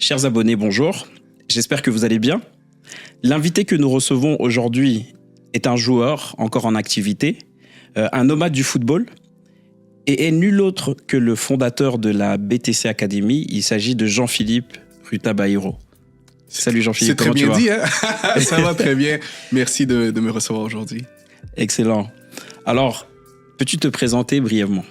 Chers abonnés, bonjour. J'espère que vous allez bien. L'invité que nous recevons aujourd'hui est un joueur encore en activité, un nomade du football, et est nul autre que le fondateur de la BTC Academy. Il s'agit de Jean-Philippe Rutabairo. Salut Jean-Philippe, comment tu vas ? C'est très bien, hein? Ça va très bien. Merci de me recevoir aujourd'hui. Excellent. Alors, peux-tu te présenter brièvement ?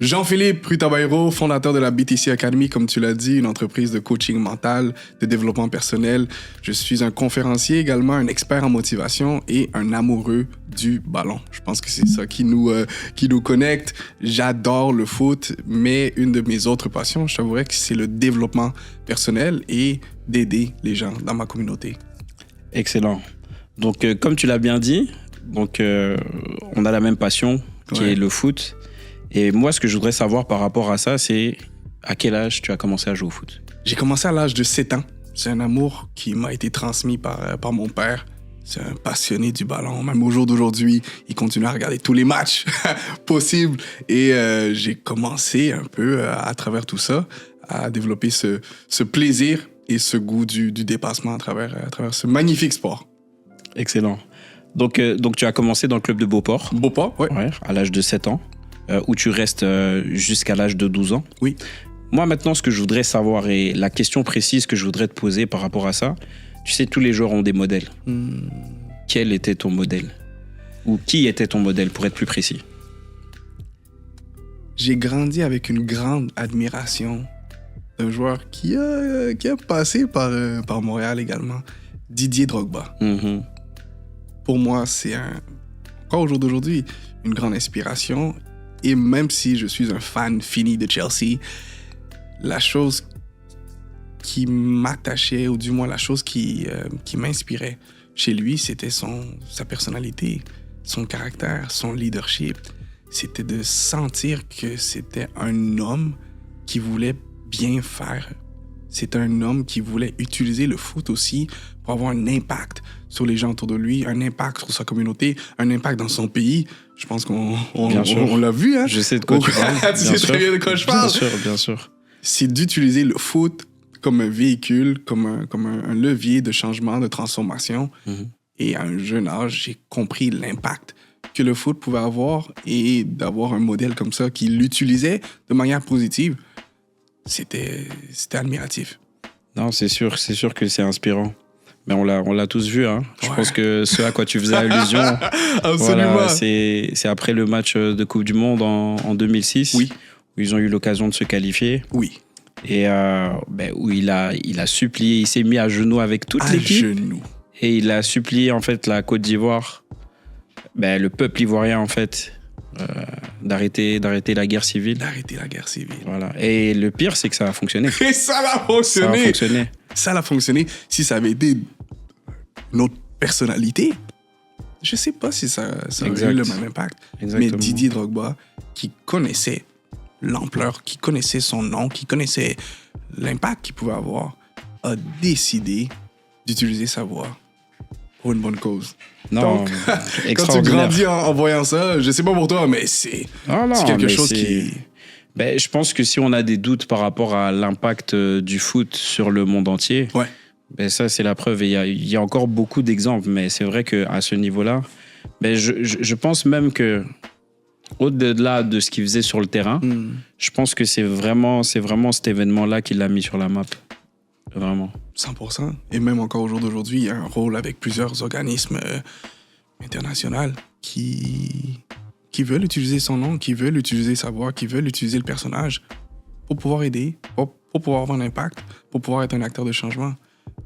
Jean-Philippe Rutabairo, fondateur de la BTC Academy, comme tu l'as dit, une entreprise de coaching mental, de développement personnel. Je suis un conférencier également, un expert en motivation et un amoureux du ballon. Je pense que c'est ça qui nous connecte. J'adore le foot, mais une de mes autres passions, je t'avouerais que c'est le développement personnel et d'aider les gens dans ma communauté. Excellent. Donc, comme tu l'as bien dit, donc, on a la même passion qui est le foot. Et moi, ce que je voudrais savoir par rapport à ça, c'est à quel âge tu as commencé à jouer au foot ? J'ai commencé à l'âge de 7 ans. C'est un amour qui m'a été transmis par mon père. C'est un passionné du ballon. Même au jour d'aujourd'hui, il continue à regarder tous les matchs possibles. Et j'ai commencé un peu, à travers tout ça, à développer ce plaisir et ce goût du dépassement à travers ce magnifique sport. Excellent. Donc, tu as commencé dans le club de Beauport. Beauport, oui. Ouais, à l'âge de 7 ans. Où tu restes jusqu'à l'âge de 12 ans. Oui. Moi, maintenant, ce que je voudrais savoir et la question précise que je voudrais te poser par rapport à ça, tu sais, tous les joueurs ont des modèles. Quel était ton modèle ? Ou qui était ton modèle, pour être plus précis ? J'ai grandi avec une grande admiration d'un joueur qui a passé par Montréal également, Didier Drogba. Mm-hmm. Pour moi, c'est encore au jour d'aujourd'hui, une grande inspiration. Et même si je suis un fan fini de Chelsea, la chose qui m'attachait, ou du moins la chose qui m'inspirait chez lui, c'était sa personnalité, son caractère, son leadership. C'était de sentir que c'était un homme qui voulait bien faire. C'était un homme qui voulait utiliser le foot aussi pour avoir un impact sur les gens autour de lui, un impact sur sa communauté, un impact dans son pays. Je pense qu'on l'a vu. Hein? Je sais de quoi tu parles. Tu sais très bien de quoi je parle. Bien sûr. C'est d'utiliser le foot comme un véhicule, comme un levier de changement, de transformation. Mm-hmm. Et à un jeune âge, j'ai compris l'impact que le foot pouvait avoir et d'avoir un modèle comme ça qui l'utilisait de manière positive. C'était admiratif. Non, c'est sûr que c'est inspirant. Mais on l'a tous vu, hein. Je pense que ce à quoi tu faisais allusion, voilà, c'est après le match de Coupe du Monde en 2006, oui, où ils ont eu l'occasion de se qualifier. Oui. Et où il a supplié, il s'est mis à genoux avec toute l'équipe. À genoux. Et il a supplié en fait la Côte d'Ivoire, le peuple ivoirien en fait, d'arrêter la guerre civile. Voilà. Et le pire, c'est que ça a fonctionné. Et ça a fonctionné. Ça a fonctionné. Si ça avait été notre personnalité, je sais pas si ça aurait eu le même impact. Exactement. Mais Didier Drogba, qui connaissait l'ampleur, qui connaissait son nom, qui connaissait l'impact qu'il pouvait avoir, a décidé d'utiliser sa voix pour une bonne cause. Non, donc, quand tu grandis en voyant ça, je sais pas pour toi, mais c'est quelque chose qui... je pense que si on a des doutes par rapport à l'impact du foot sur le monde entier, ça, c'est la preuve. Et il y a encore beaucoup d'exemples, mais c'est vrai qu'à ce niveau-là, je pense même que au-delà de ce qu'il faisait sur le terrain, je pense que c'est vraiment cet événement-là qui l'a mis sur la map. Vraiment. 100%. Et même encore au jour d'aujourd'hui, il y a un rôle avec plusieurs organismes internationaux qui veulent utiliser son nom, qui veulent utiliser sa voix, qui veulent utiliser le personnage pour pouvoir aider, pour pouvoir avoir un impact, pour pouvoir être un acteur de changement.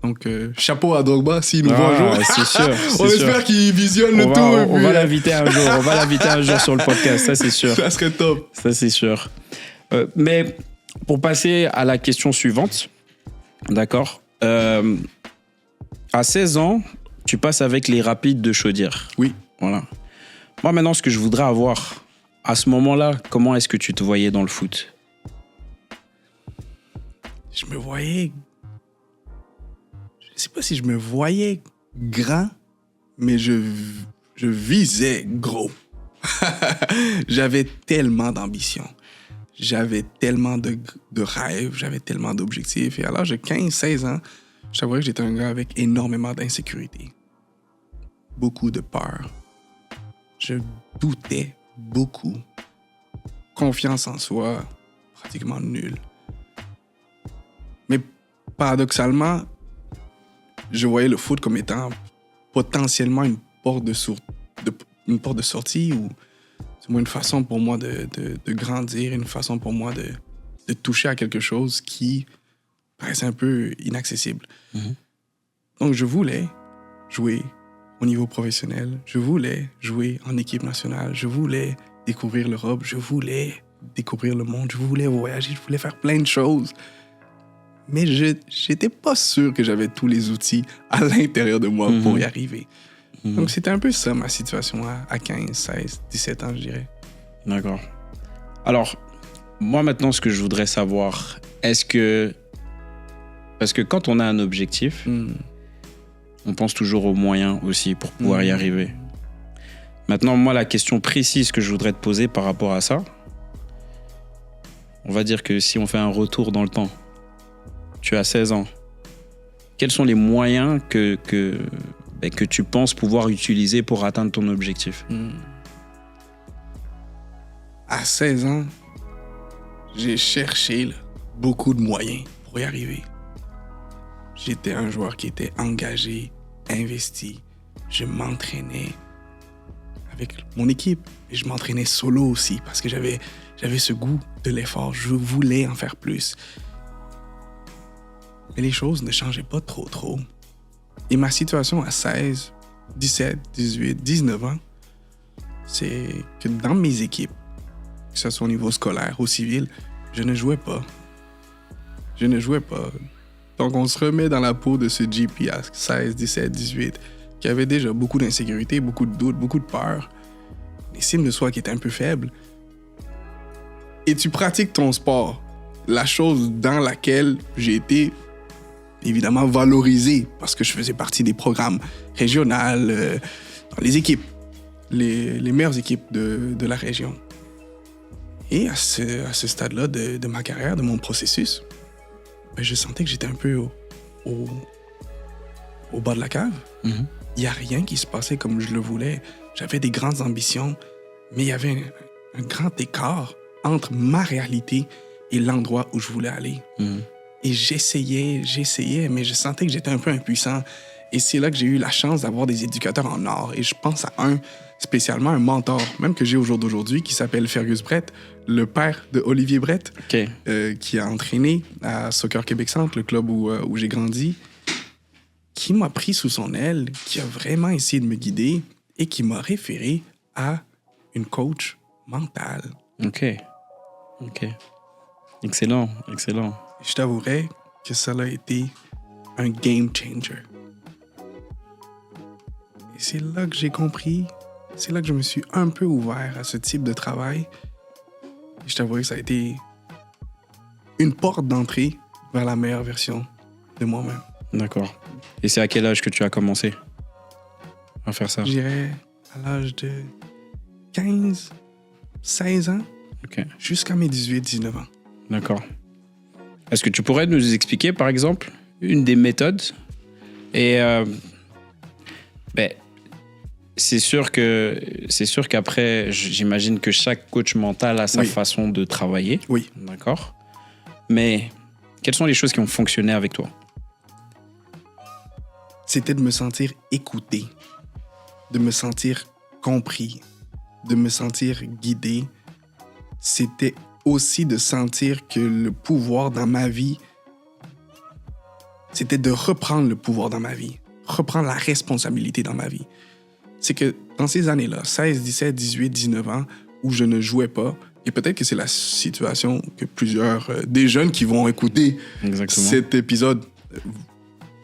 Donc, chapeau à Drogba s'il nous voit un jour. C'est sûr. On espère qu'il visionne le tout. On va l'inviter un jour. On va l'inviter un jour sur le podcast, ça c'est sûr. Ça serait top. Ça c'est sûr. Mais pour passer à la question suivante, d'accord. À 16 ans, tu passes avec les Rapides de Chaudière. Oui. Voilà. Moi, maintenant, ce que je voudrais avoir, à ce moment-là, comment est-ce que tu te voyais dans le foot ? Je me voyais... Je sais pas si je me voyais grand, mais je visais gros. J'avais tellement d'ambition. j'avais tellement de rêves, j'avais tellement d'objectifs. Et à l'âge de 15-16 ans, je t'avouerais que j'étais un gars avec énormément d'insécurité. Beaucoup de peur. Je doutais beaucoup. Confiance en soi, pratiquement nulle. Mais paradoxalement, je voyais le foot comme étant potentiellement une porte de sortie ou c'est moins une façon pour moi de grandir, une façon pour moi de toucher à quelque chose qui paraissait un peu inaccessible. Mm-hmm. Donc, je voulais jouer au niveau professionnel. Je voulais jouer en équipe nationale. Je voulais découvrir l'Europe. Je voulais découvrir le monde. Je voulais voyager. Je voulais faire plein de choses. Mais je n'étais pas sûr que j'avais tous les outils à l'intérieur de moi pour y arriver. Mm-hmm. Donc, c'était un peu ça, ma situation à 15, 16, 17 ans, je dirais. D'accord. Alors, moi, maintenant, ce que je voudrais savoir, est-ce que... Parce que quand on a un objectif, on pense toujours aux moyens aussi pour pouvoir y arriver. Maintenant, moi, la question précise que je voudrais te poser par rapport à ça, on va dire que si on fait un retour dans le temps, tu as 16 ans, quels sont les moyens que tu penses pouvoir utiliser pour atteindre ton objectif? À 16 ans, j'ai cherché beaucoup de moyens pour y arriver. J'étais un joueur qui était engagé, investi. Je m'entraînais avec mon équipe et je m'entraînais solo aussi parce que j'avais ce goût de l'effort. Je voulais en faire plus. Mais les choses ne changeaient pas trop. Et ma situation à 16, 17, 18, 19 ans, c'est que dans mes équipes, que ce soit au niveau scolaire ou civil, je ne jouais pas. Donc, on se remet dans la peau de ce JP à 16, 17, 18, qui avait déjà beaucoup d'insécurité, beaucoup de doutes, beaucoup de peur, l'estime de soi qui était un peu faible. Et tu pratiques ton sport, la chose dans laquelle j'ai été évidemment valorisé parce que je faisais partie des programmes régionaux, dans les équipes, les meilleures équipes de la région. Et à ce stade-là de ma carrière, de mon processus, je sentais que j'étais un peu au bas de la cave. Il n'y a rien qui se passait comme je le voulais. J'avais des grandes ambitions, mais il y avait un grand écart entre ma réalité et l'endroit où je voulais aller. Et j'essayais, mais je sentais que j'étais un peu impuissant. Et c'est là que j'ai eu la chance d'avoir des éducateurs en or. Et je pense à spécialement un mentor, même que j'ai au jour d'aujourd'hui, qui s'appelle Fergus Brett, le père de Olivier Brett, qui a entraîné à Soccer Québec Centre, le club où j'ai grandi, qui m'a pris sous son aile, qui a vraiment essayé de me guider et qui m'a référé à une coach mentale. OK. Excellent. Je t'avouerais que ça a été un game changer. Et c'est là que j'ai compris, c'est là que je me suis un peu ouvert à ce type de travail. Et je t'avouerais que ça a été une porte d'entrée vers la meilleure version de moi-même. D'accord. Et c'est à quel âge que tu as commencé à faire ça? Je dirais à l'âge de 15, 16 ans, jusqu'à mes 18, 19 ans. D'accord. Est-ce que tu pourrais nous expliquer, par exemple, une des méthodes? Et c'est sûr qu'après, j'imagine que chaque coach mental a sa façon de travailler. Oui. D'accord. Mais quelles sont les choses qui ont fonctionné avec toi? C'était de me sentir écouté, de me sentir compris, de me sentir guidé. C'était aussi de sentir que le pouvoir dans ma vie, c'était de reprendre le pouvoir dans ma vie, reprendre la responsabilité dans ma vie. C'est que dans ces années-là, 16, 17, 18, 19 ans, où je ne jouais pas, et peut-être que c'est la situation que plusieurs des jeunes qui vont écouter cet épisode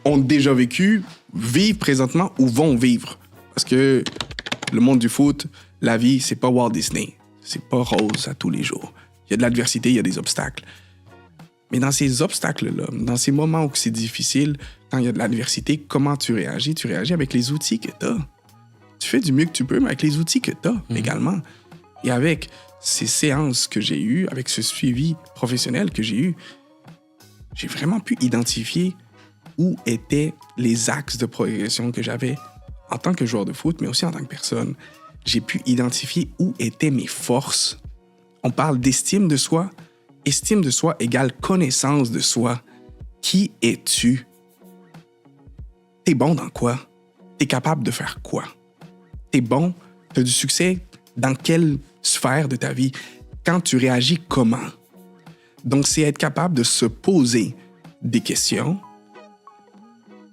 ont déjà vécu, vivent présentement ou vont vivre. Parce que le monde du foot, la vie, c'est pas Walt Disney. C'est pas rose à tous les jours. Il y a de l'adversité, il y a des obstacles. Mais dans ces obstacles-là, dans ces moments où c'est difficile, quand il y a de l'adversité, comment tu réagis? Tu réagis avec les outils que tu as. Tu fais du mieux que tu peux, mais avec les outils que tu as également. Et avec ces séances que j'ai eues, avec ce suivi professionnel que j'ai eu, j'ai vraiment pu identifier où étaient les axes de progression que j'avais en tant que joueur de foot, mais aussi en tant que personne. J'ai pu identifier où étaient mes forces. On parle d'estime de soi. Estime de soi égale connaissance de soi. Qui es-tu? T'es bon dans quoi? T'es capable de faire quoi? T'es bon? T'as du succès dans quelle sphère de ta vie? Quand tu réagis, comment? Donc, c'est être capable de se poser des questions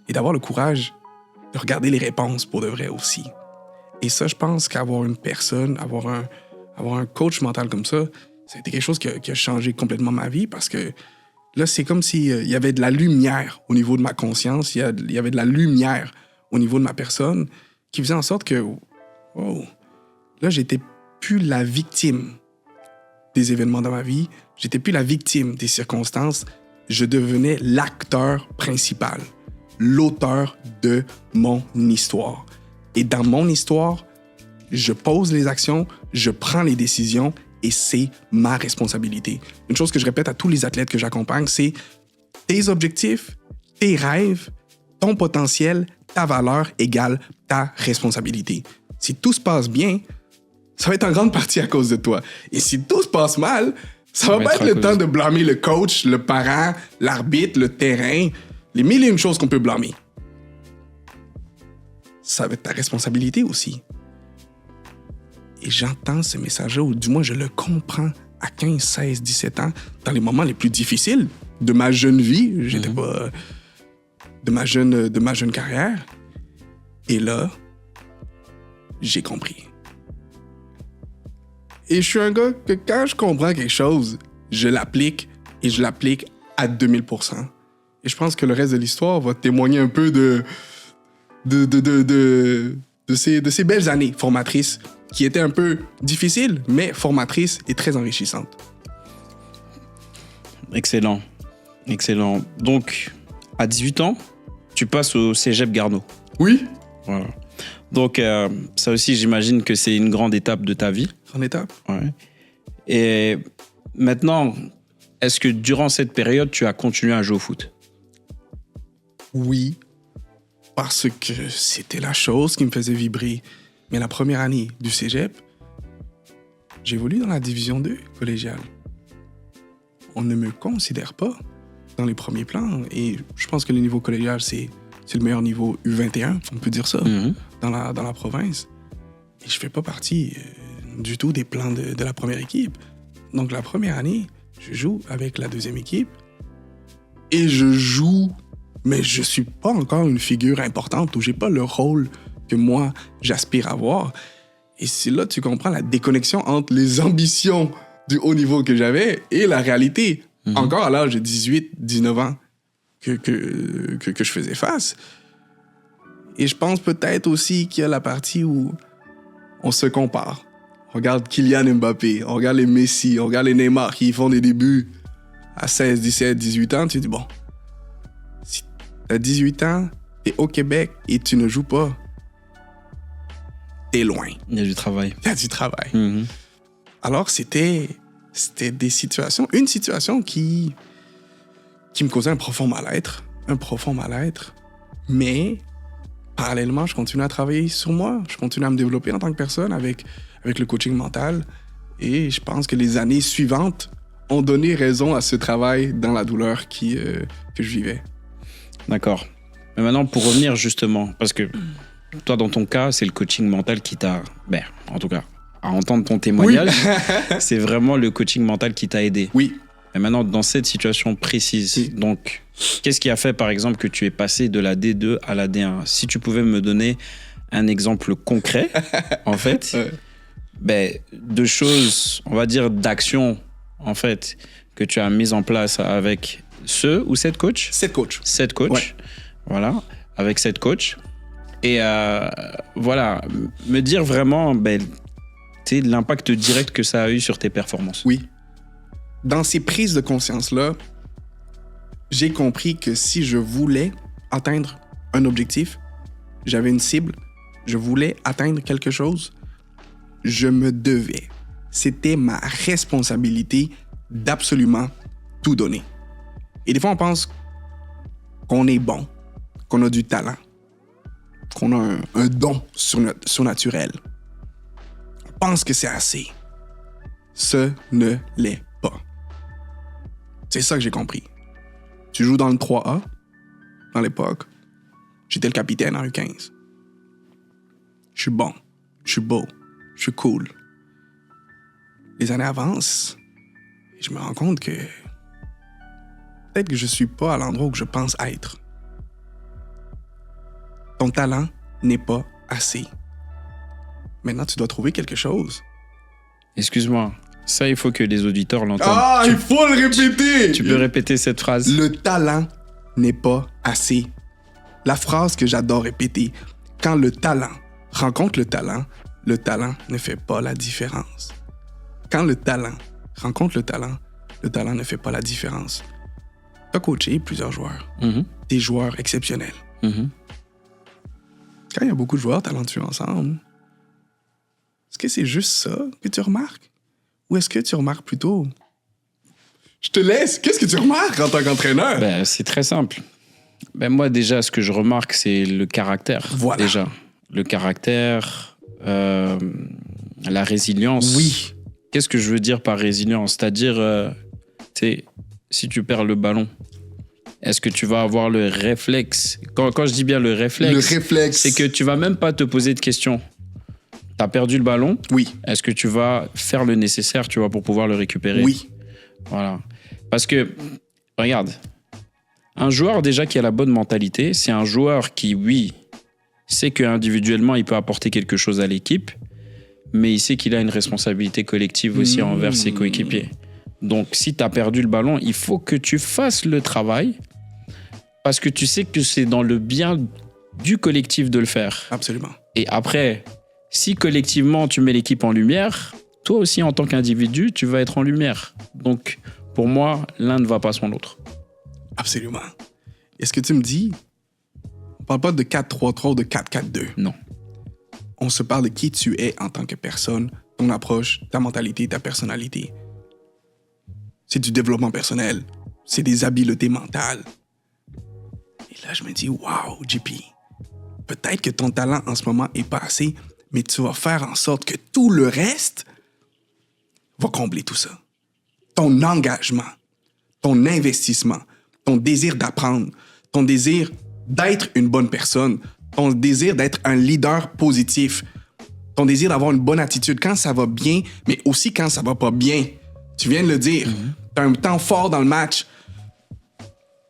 et d'avoir le courage de regarder les réponses pour de vrai aussi. Et ça, je pense qu'avoir une personne, avoir un coach mental comme ça a été quelque chose qui a changé complètement ma vie parce que là, c'est comme s'il y avait de la lumière au niveau de ma conscience, il y avait de la lumière au niveau de ma personne qui faisait en sorte que, wow, là, j'étais plus la victime des événements dans ma vie, j'étais plus la victime des circonstances, je devenais l'acteur principal, l'auteur de mon histoire. Et dans mon histoire, je pose les actions, je prends les décisions et c'est ma responsabilité. Une chose que je répète à tous les athlètes que j'accompagne, c'est tes objectifs, tes rêves, ton potentiel, ta valeur égale ta responsabilité. Si tout se passe bien, ça va être en grande partie à cause de toi. Et si tout se passe mal, ça va pas être le temps de blâmer le coach, le parent, l'arbitre, le terrain, les mille et une choses qu'on peut blâmer. Ça va être ta responsabilité aussi. Et j'entends ce message-là, ou du moins je le comprends à 15, 16, 17 ans, dans les moments les plus difficiles de ma jeune vie. J'étais pas... de ma jeune carrière. Et là, j'ai compris. Et je suis un gars que quand je comprends quelque chose, je l'applique et je l'applique à 2000%. Et je pense que le reste de l'histoire va témoigner un peu de ces belles années formatrices qui étaient un peu difficiles, mais formatrices et très enrichissantes. Excellent. Excellent. Donc, à 18 ans, tu passes au Cégep Garneau. Oui. Voilà. Donc, ça aussi, j'imagine que c'est une grande étape de ta vie. Grande étape. Ouais. Et maintenant, est-ce que durant cette période, tu as continué à jouer au foot? Oui, parce que c'était la chose qui me faisait vibrer. Mais la première année du Cégep, j'évolue dans la division 2 collégiale. On ne me considère pas dans les premiers plans. Et je pense que le niveau collégial, c'est le meilleur niveau U21, on peut dire ça, dans la province. Et je fais pas partie du tout des plans de la première équipe. Donc la première année, je joue avec la deuxième équipe. Et je joue, mais je suis pas encore une figure importante ou j'ai pas le rôle que moi, j'aspire à avoir. Et c'est là que tu comprends la déconnexion entre les ambitions du haut niveau que j'avais et la réalité. Encore à l'âge de 18, 19 ans que je faisais face. Et je pense peut-être aussi qu'il y a la partie où on se compare. On regarde Kylian Mbappé, on regarde les Messi, on regarde les Neymar qui font des débuts à 16, 17, 18 ans. Tu te dis, bon, si t'as 18 ans, t'es au Québec et tu ne joues pas, t'es loin. Il y a du travail. Il y a du travail. Alors, c'était des situations, une situation qui me causait un profond mal-être. Mais, parallèlement, je continue à travailler sur moi. Je continue à me développer en tant que personne avec le coaching mental. Et je pense que les années suivantes ont donné raison à ce travail dans la douleur que je vivais. D'accord. Mais maintenant, pour revenir justement, parce que toi, dans ton cas, c'est le coaching mental qui t'a... en tout cas, à entendre ton témoignage, c'est vraiment le coaching mental qui t'a aidé. Oui. Mais maintenant, dans cette situation précise, donc, qu'est-ce qui a fait, par exemple, que tu es passé de la D2 à la D1? Si tu pouvais me donner un exemple concret, en fait, de choses, on va dire, d'actions, en fait, que tu as mises en place avec ce ou cette coach? Cette coach. Cette coach, ouais. Voilà, avec cette coach. Et voilà, me dire vraiment l'impact direct que ça a eu sur tes performances. Oui. Dans ces prises de conscience-là, j'ai compris que si je voulais atteindre un objectif, j'avais une cible, je voulais atteindre quelque chose, je me devais c'était ma responsabilité d'absolument tout donner. Et des fois, on pense qu'on est bon, qu'on a du talent, qu'on a un don surnaturel. On pense que c'est assez. Ce ne l'est pas. C'est ça que j'ai compris. Tu joues dans le 3A, dans l'époque. J'étais le capitaine en U15. Je suis bon, je suis beau, je suis cool. Les années avancent et je me rends compte que peut-être que je suis pas à l'endroit où je pense être. Ton talent n'est pas assez. Maintenant, tu dois trouver quelque chose. Excuse-moi, ça, il faut que les auditeurs l'entendent. Ah, il faut le répéter! Tu peux répéter cette phrase? Le talent n'est pas assez. La phrase que j'adore répéter, quand le talent rencontre le talent ne fait pas la différence. Quand le talent rencontre le talent ne fait pas la différence. Tu as coaché plusieurs joueurs, des joueurs exceptionnels. Quand il y a beaucoup de joueurs talentueux ensemble, est-ce que c'est juste ça que tu remarques? Ou est-ce que tu remarques plutôt... Je te laisse. Qu'est-ce que tu remarques en tant qu'entraîneur? Ben, c'est très simple. Ben, moi, déjà, ce que je remarque, c'est le caractère. Voilà. Déjà. Le caractère, la résilience. Oui. Qu'est-ce que je veux dire par résilience? C'est-à-dire, si tu perds le ballon, est-ce que tu vas avoir le réflexe? Quand je dis bien le réflexe, c'est que tu vas même pas te poser de questions. Tu as perdu le ballon. Oui. Est-ce que tu vas faire le nécessaire, tu vois, pour pouvoir le récupérer? Oui. Voilà. Parce que, regarde, un joueur déjà qui a la bonne mentalité, c'est un joueur qui, oui, sait qu'individuellement, il peut apporter quelque chose à l'équipe, mais il sait qu'il a une responsabilité collective aussi envers ses coéquipiers. Donc, si tu as perdu le ballon, il faut que tu fasses le travail parce que tu sais que c'est dans le bien du collectif de le faire. Absolument. Et après, si collectivement, tu mets l'équipe en lumière, toi aussi, en tant qu'individu, tu vas être en lumière. Donc, pour moi, l'un ne va pas sans l'autre. Absolument. Est-ce que tu me dis, on parle pas de 4-3-3 ou de 4-4-2? Non. On se parle de qui tu es en tant que personne, ton approche, ta mentalité, ta personnalité. C'est du développement personnel. C'est des habiletés mentales. Et là, je me dis, wow, JP, peut-être que ton talent en ce moment est pas assez, mais tu vas faire en sorte que tout le reste va combler tout ça. Ton engagement, ton investissement, ton désir d'apprendre, ton désir d'être une bonne personne, ton désir d'être un leader positif, ton désir d'avoir une bonne attitude quand ça va bien, mais aussi quand ça va pas bien. Tu viens de le dire. Tu as un temps fort dans le match.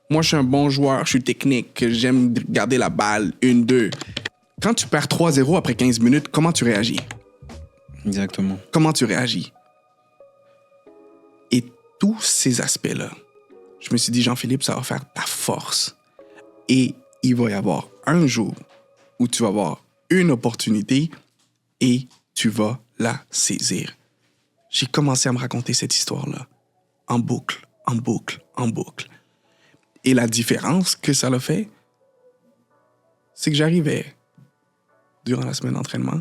Moi, je suis un bon joueur, je suis technique, j'aime garder la balle, 1-2. Quand tu perds 3-0 après 15 minutes, comment tu réagis? Exactement. Comment tu réagis? Et tous ces aspects-là, je me suis dit, Jean-Philippe, ça va faire ta force. Et il va y avoir un jour où tu vas avoir une opportunité et tu vas la saisir. J'ai commencé à me raconter cette histoire-là en boucle, en boucle, en boucle. Et la différence que ça l'a fait, c'est que j'arrivais durant la semaine d'entraînement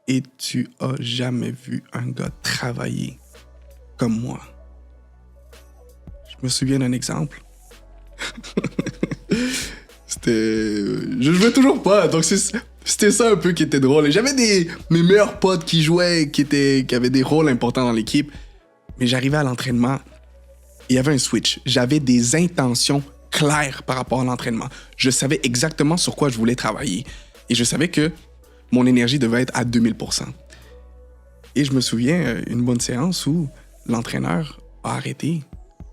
et tu as jamais vu un gars travailler comme moi. Je me souviens d'un exemple. Je jouais toujours pas, donc c'était ça un peu qui était drôle. Et j'avais mes meilleurs potes qui jouaient, qui avaient des rôles importants dans l'équipe. Mais j'arrivais à l'entraînement, il y avait un switch. J'avais des intentions claires par rapport à l'entraînement. Je savais exactement sur quoi je voulais travailler. Et je savais que mon énergie devait être à 2000%. Et je me souviens une bonne séance où l'entraîneur a arrêté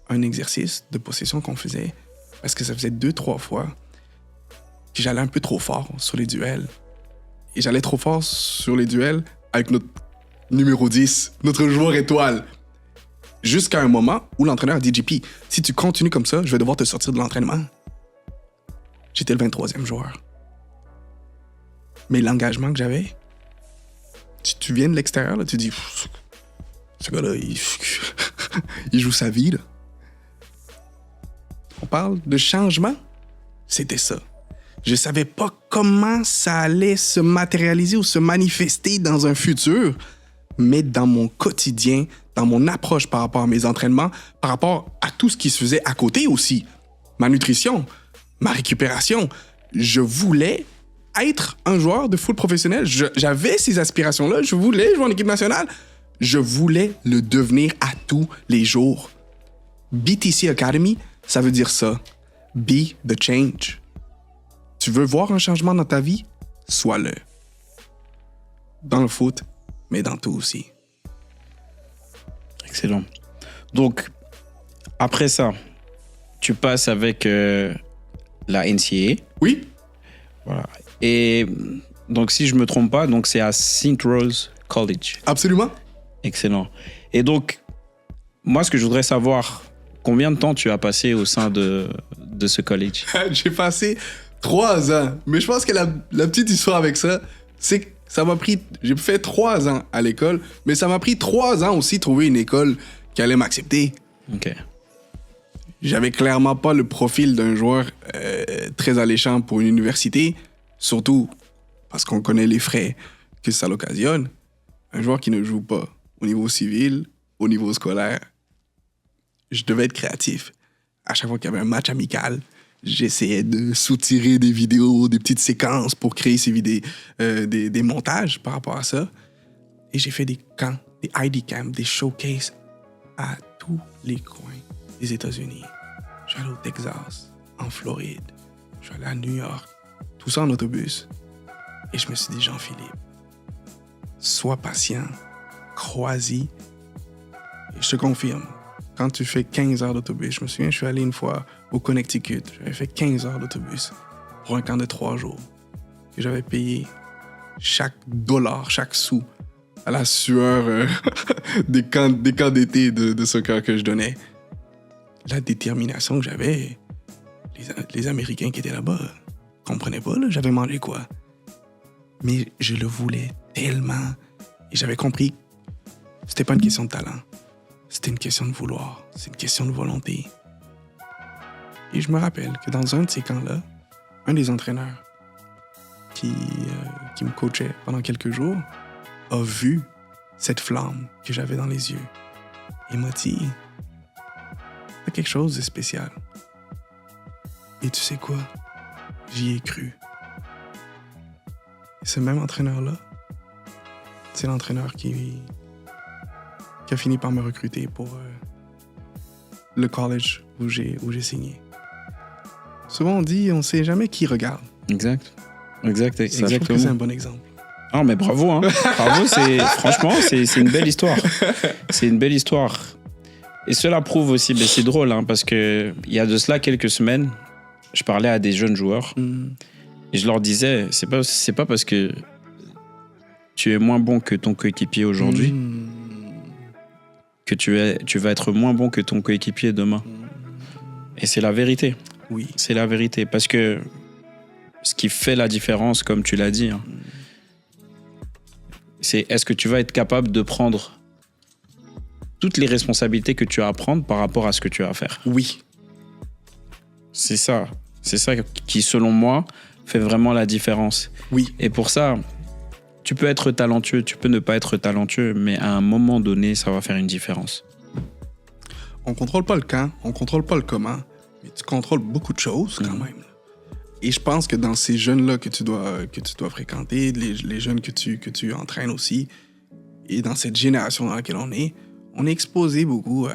un exercice de possession qu'on faisait parce que ça faisait 2-3 fois que j'allais un peu trop fort sur les duels. Et j'allais trop fort sur les duels avec notre numéro 10, notre joueur étoile. Jusqu'à un moment où l'entraîneur a dit « JP, si tu continues comme ça, je vais devoir te sortir de l'entraînement. » J'étais le 23e joueur. Mais l'engagement que j'avais, si tu viens de l'extérieur, là, tu dis « Ce gars-là, il joue sa vie. » Là. On parle de changement. C'était ça. Je savais pas comment ça allait se matérialiser ou se manifester dans un futur, mais dans mon quotidien, dans mon approche par rapport à mes entraînements, par rapport à tout ce qui se faisait à côté aussi. Ma nutrition, ma récupération. Je voulais être un joueur de foot professionnel. J'avais ces aspirations-là. Je voulais jouer en équipe nationale. Je voulais le devenir à tous les jours. BTC Academy, ça veut dire ça. Be the change. Tu veux voir un changement dans ta vie? Sois-le. Dans le foot, mais dans tout aussi. Excellent. Donc, après ça, tu passes avec la NCAA. Oui. Voilà. Et donc, si je ne me trompe pas, donc c'est à St. Rose College. Absolument. Excellent. Et donc, moi, ce que je voudrais savoir, combien de temps tu as passé au sein de ce college? J'ai passé 3 ans. Mais je pense que la petite histoire avec ça, c'est que ça m'a pris... J'ai fait 3 ans à l'école, mais ça m'a pris 3 ans aussi de trouver une école qui allait m'accepter. OK. J'avais clairement pas le profil d'un joueur très alléchant pour une université, surtout parce qu'on connaît les frais que ça l'occasionne. Un joueur qui ne joue pas au niveau civil, au niveau scolaire, je devais être créatif. À chaque fois qu'il y avait un match amical, j'essayais de soutirer des vidéos, des petites séquences pour créer des montages par rapport à ça. Et j'ai fait des camps, des ID camps, des showcases à tous les coins des États-Unis. Je suis allé au Texas, en Floride, je suis allé à New York, tout ça en autobus. Et je me suis dit, Jean-Philippe, sois patient, crois-y. Et je te confirme, quand tu fais 15 heures d'autobus, je me souviens, je suis allé une fois au Connecticut, j'avais fait 15 heures d'autobus pour un camp de 3 jours. Et j'avais payé chaque dollar, chaque sou à la sueur des camps d'été de soccer que je donnais. La détermination que j'avais, les Américains qui étaient là-bas comprenaient pas, là, j'avais mangé quoi. Mais je le voulais tellement. Et j'avais compris que c'était pas une question de talent. C'était une question de vouloir. C'est une question de volonté. Et je me rappelle que dans un de ces camps-là, un des entraîneurs qui me coachait pendant quelques jours a vu cette flamme que j'avais dans les yeux. Il m'a dit, c'est quelque chose de spécial. Et tu sais quoi? J'y ai cru. Et ce même entraîneur-là, c'est l'entraîneur qui a fini par me recruter pour le college où j'ai signé. Souvent on dit, on sait jamais qui regarde. Exact. Exactement. Je trouve que c'est un bon exemple. Ah, mais bravo, hein. Bravo, franchement, c'est une belle histoire. C'est une belle histoire. Et cela prouve aussi, c'est drôle, hein, parce que il y a de cela quelques semaines, je parlais à des jeunes joueurs et je leur disais, c'est pas parce que tu es moins bon que ton coéquipier aujourd'hui que tu vas être moins bon que ton coéquipier demain. Et c'est la vérité. Oui. C'est la vérité, parce que ce qui fait la différence, comme tu l'as dit, hein, c'est est-ce que tu vas être capable de prendre toutes les responsabilités que tu as à prendre par rapport à ce que tu as à faire. Oui. C'est ça qui, selon moi, fait vraiment la différence. Oui. Et pour ça, tu peux être talentueux, tu peux ne pas être talentueux, mais à un moment donné, ça va faire une différence. On contrôle pas le quand, on contrôle pas le comment, mais tu contrôles beaucoup de choses quand même. Et je pense que dans ces jeunes-là que tu dois fréquenter, les jeunes que tu entraînes aussi, et dans cette génération dans laquelle on est exposé beaucoup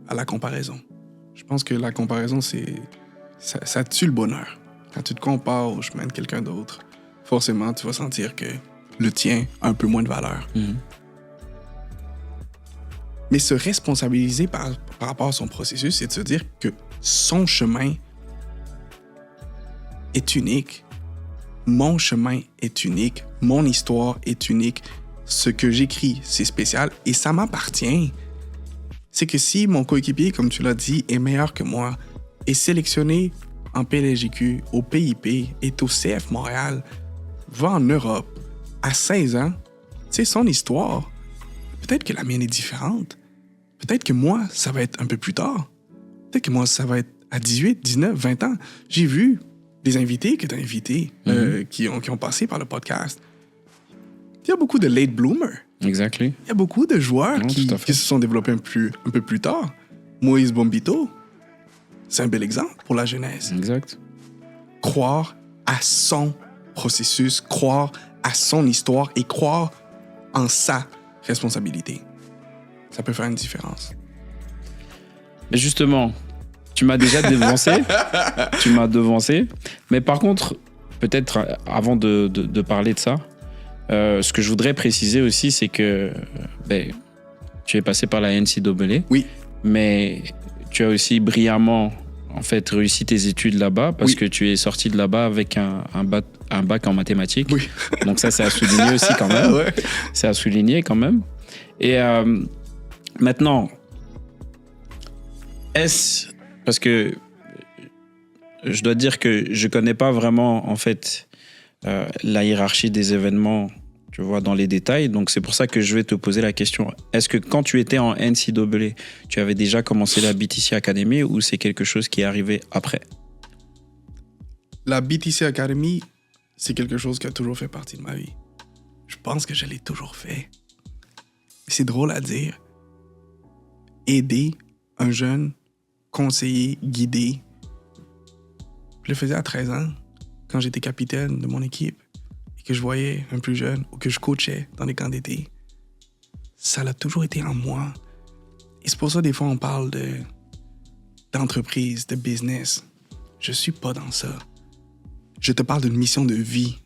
à la comparaison. Je pense que la comparaison, ça tue le bonheur. Quand tu te compares au chemin de quelqu'un d'autre, forcément, tu vas sentir que le tien a un peu moins de valeur. Mais se responsabiliser par rapport à son processus, c'est de se dire que son chemin est unique. Mon chemin est unique. Mon histoire est unique. Ce que j'écris, c'est spécial et ça m'appartient. C'est que si mon coéquipier, comme tu l'as dit, est meilleur que moi, est sélectionné en PLGQ, au PIP, est au CF Montréal, va en Europe, à 16 ans, c'est son histoire. Peut-être que la mienne est différente. Peut-être que moi, ça va être un peu plus tard. Peut-être que moi, ça va être à 18, 19, 20 ans. J'ai vu des invités que tu as invités qui ont passé par le podcast. Il y a beaucoup de late bloomers. Exactly. Il y a beaucoup de joueurs qui se sont développés un peu plus tard. Moïse Bombito, c'est un bel exemple pour la jeunesse. Exact. Croire à son processus, croire à son histoire et croire en sa responsabilité. Ça peut faire une différence. Mais justement, tu m'as déjà devancé. Tu m'as devancé. Mais par contre, peut-être avant de parler de ça, ce que je voudrais préciser aussi, c'est que tu es passé par la NCAA. Oui. Mais tu as aussi brillamment en fait réussi tes études là-bas parce que tu es sorti de là-bas avec un bac en mathématiques. Oui. Donc ça, c'est à souligner aussi quand même. Ouais. C'est à souligner quand même. Et maintenant, parce que je dois dire que je connais pas vraiment en fait la hiérarchie des événements, tu vois, dans les détails. Donc c'est pour ça que je vais te poser la question. Est-ce que quand tu étais en NCAA, tu avais déjà commencé la BTC Academy ou c'est quelque chose qui est arrivé après? La BTC Academy, c'est quelque chose qui a toujours fait partie de ma vie. Je pense que je l'ai toujours fait. C'est drôle à dire. Aider un jeune, conseiller, guider. Je le faisais à 13 ans, quand j'étais capitaine de mon équipe et que je voyais un plus jeune ou que je coachais dans les camps d'été. Ça a toujours été en moi. Et c'est pour ça, des fois, on parle d'entreprise, de business. Je suis pas dans ça. Je te parle d'une mission de vie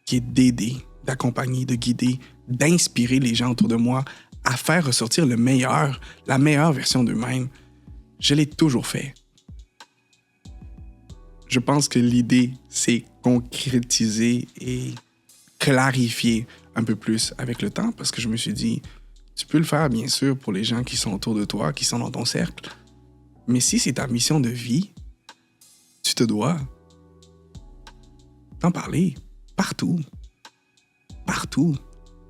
qui est d'aider, d'accompagner, de guider, d'inspirer les gens autour de moi à faire ressortir le meilleur, la meilleure version d'eux-mêmes. Je l'ai toujours fait. Je pense que l'idée, c'est concrétiser et clarifier un peu plus avec le temps parce que je me suis dit, tu peux le faire bien sûr pour les gens qui sont autour de toi, qui sont dans ton cercle, mais si c'est ta mission de vie, tu te dois d'en parler partout. Partout.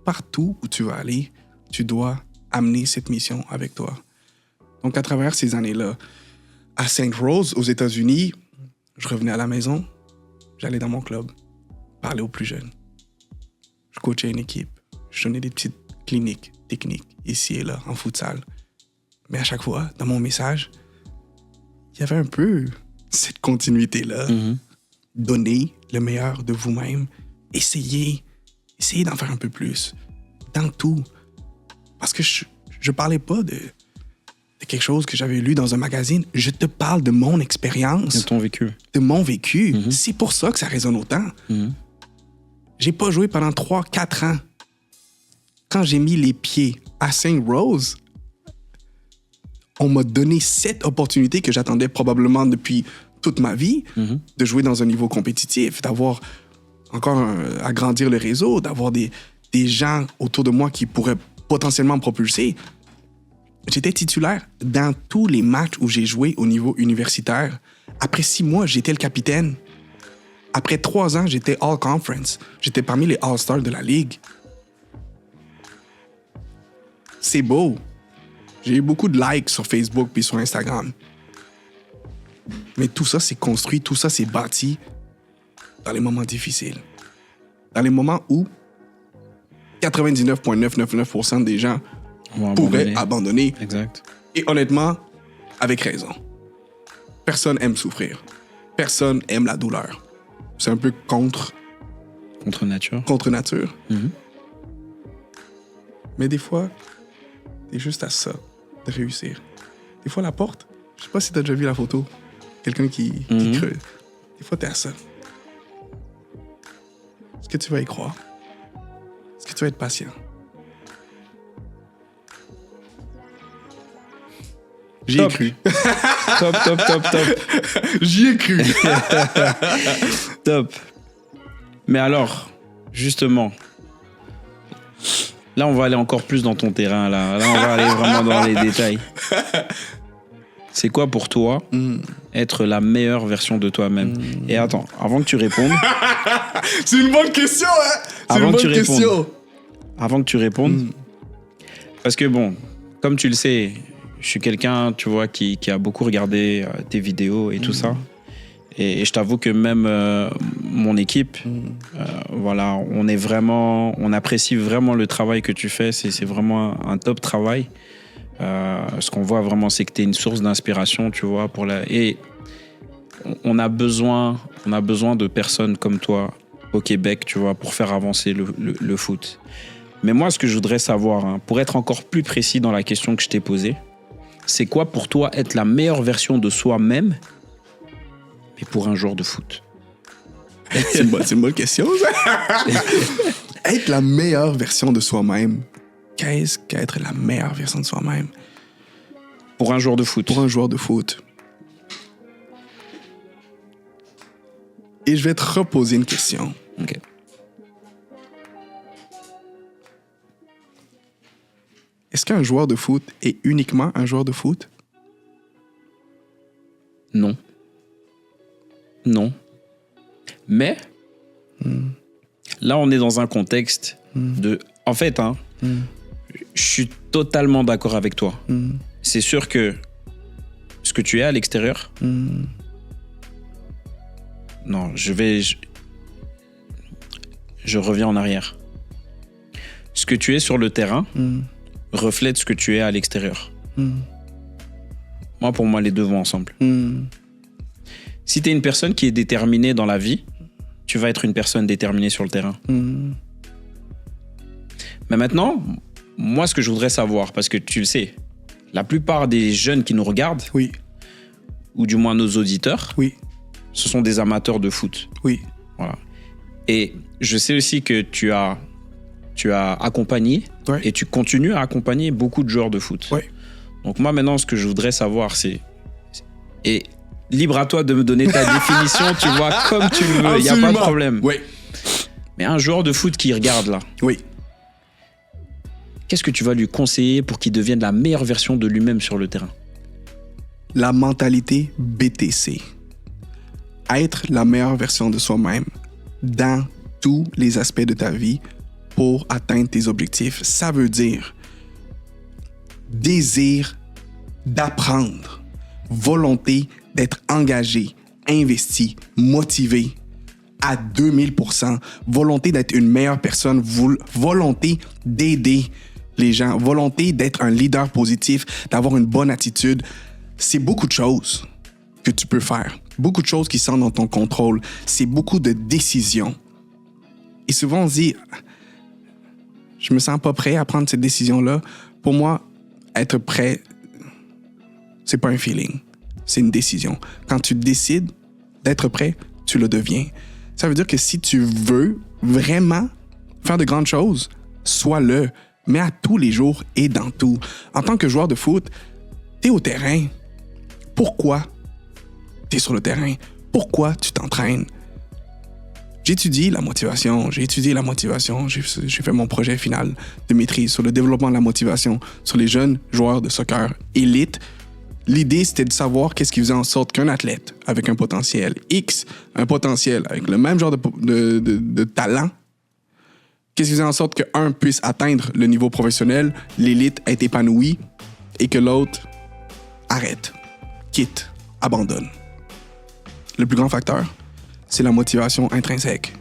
Partout où tu vas aller, tu dois amener cette mission avec toi. Donc, à travers ces années-là, à St. Rose, aux États-Unis, je revenais à la maison, j'allais dans mon club, parler aux plus jeunes. Je coachais une équipe, je donnais des petites cliniques techniques ici et là, en futsal. Mais à chaque fois, dans mon message, il y avait un peu cette continuité-là. Mm-hmm. Donnez le meilleur de vous-même. Essayez d'en faire un peu plus. Dans tout. Parce que je parlais pas de quelque chose que j'avais lu dans un magazine. Je te parle de mon expérience. De ton vécu. De mon vécu. Mm-hmm. C'est pour ça que ça résonne autant. Mm-hmm. J'ai pas joué pendant 3-4 ans. Quand j'ai mis les pieds à St. Rose, on m'a donné cette opportunité que j'attendais probablement depuis toute ma vie, mm-hmm. de jouer dans un niveau compétitif, d'avoir encore agrandir le réseau, d'avoir des gens autour de moi qui pourraient potentiellement me propulser. J'étais titulaire dans tous les matchs où j'ai joué au niveau universitaire. Après 6 mois, j'étais le capitaine. Après 3 ans, j'étais All-Conference. J'étais parmi les All-Stars de la Ligue. C'est beau. J'ai eu beaucoup de likes sur Facebook puis sur Instagram. Mais tout ça, c'est construit, tout ça, c'est bâti dans les moments difficiles. Dans les moments où 99,999% des gens pourraient abandonner. Exact. Et honnêtement, avec raison. Personne aime souffrir. Personne aime la douleur. C'est un peu contre nature. Contre nature. Mm-hmm. Mais des fois, t'es juste à ça de réussir. Des fois, la porte, je sais pas si t'as déjà vu la photo, quelqu'un qui creuse. Des fois, t'es à ça. Est-ce que tu vas y croire? Est-ce que tu vas être patient? J'y ai cru. Top. J'y ai cru. Top. Mais alors, justement, là, on va aller encore plus dans ton terrain. Là, on va aller vraiment dans les détails. C'est quoi pour toi être la meilleure version de toi-même? Et attends, avant que tu répondes... C'est une bonne question, hein? Avant que tu répondes, parce que bon, comme tu le sais, je suis quelqu'un, tu vois, qui a beaucoup regardé tes vidéos et tout ça. Et je t'avoue que même mon équipe, voilà, on apprécie vraiment le travail que tu fais. C'est vraiment un top travail. Ce qu'on voit vraiment, c'est que tu es une source d'inspiration, tu vois. Et on a besoin de personnes comme toi au Québec, tu vois, pour faire avancer le foot. Mais moi, ce que je voudrais savoir, pour être encore plus précis dans la question que je t'ai posée, c'est quoi pour toi être la meilleure version de soi-même, mais pour un joueur de foot? C'est une bonne question, ça. Être la meilleure version de soi-même. Qu'est-ce qu'être la meilleure version de soi-même? Pour un joueur de foot. Pour un joueur de foot. Et je vais te reposer une question. OK. Est-ce qu'un joueur de foot est uniquement un joueur de foot? Non. Non. Mais, là, on est dans un contexte de... En fait, je suis totalement d'accord avec toi. C'est sûr que ce que tu es à l'extérieur... Non, je reviens en arrière. Ce que tu es sur le terrain reflète ce que tu es à l'extérieur. Moi, pour moi, les deux vont ensemble. Si tu es une personne qui est déterminée dans la vie, tu vas être une personne déterminée sur le terrain. Mais maintenant, moi, ce que je voudrais savoir, parce que tu le sais, la plupart des jeunes qui nous regardent, oui, ou du moins nos auditeurs, oui, ce sont des amateurs de foot. Oui. Voilà. Et je sais aussi que tu as accompagné et tu continues à accompagner beaucoup de joueurs de foot. Ouais. Donc moi, maintenant, ce que je voudrais savoir, c'est... Et libre à toi de me donner ta définition, tu vois, comme tu le veux, il n'y a pas de problème. Oui. Mais un joueur de foot qui regarde là, oui, qu'est-ce que tu vas lui conseiller pour qu'il devienne la meilleure version de lui-même sur le terrain? La mentalité BTC. Être la meilleure version de soi-même dans tous les aspects de ta vie pour atteindre tes objectifs. Ça veut dire désir d'apprendre, volonté d'être engagé, investi, motivé à 2000%, volonté d'être une meilleure personne, volonté d'aider les gens, volonté d'être un leader positif, d'avoir une bonne attitude. C'est beaucoup de choses que tu peux faire. Beaucoup de choses qui sont dans ton contrôle. C'est beaucoup de décisions. Et souvent, on se dit, je me sens pas prêt à prendre cette décision-là. Pour moi, être prêt, c'est pas un feeling. C'est une décision. Quand tu décides d'être prêt, tu le deviens. Ça veut dire que si tu veux vraiment faire de grandes choses, sois-le, mais à tous les jours et dans tout. En tant que joueur de foot, t'es au terrain. Pourquoi t'es sur le terrain? Pourquoi tu t'entraînes? J'étudie la motivation. J'ai fait mon projet final de maîtrise sur le développement de la motivation sur les jeunes joueurs de soccer élite. L'idée, c'était de savoir qu'est-ce qui faisait en sorte qu'un athlète avec un potentiel X, un potentiel avec le même genre de talent, qu'est-ce qui faisait en sorte qu'un puisse atteindre le niveau professionnel, l'élite est épanouie et que l'autre arrête, quitte, abandonne. Le plus grand facteur, c'est la motivation intrinsèque.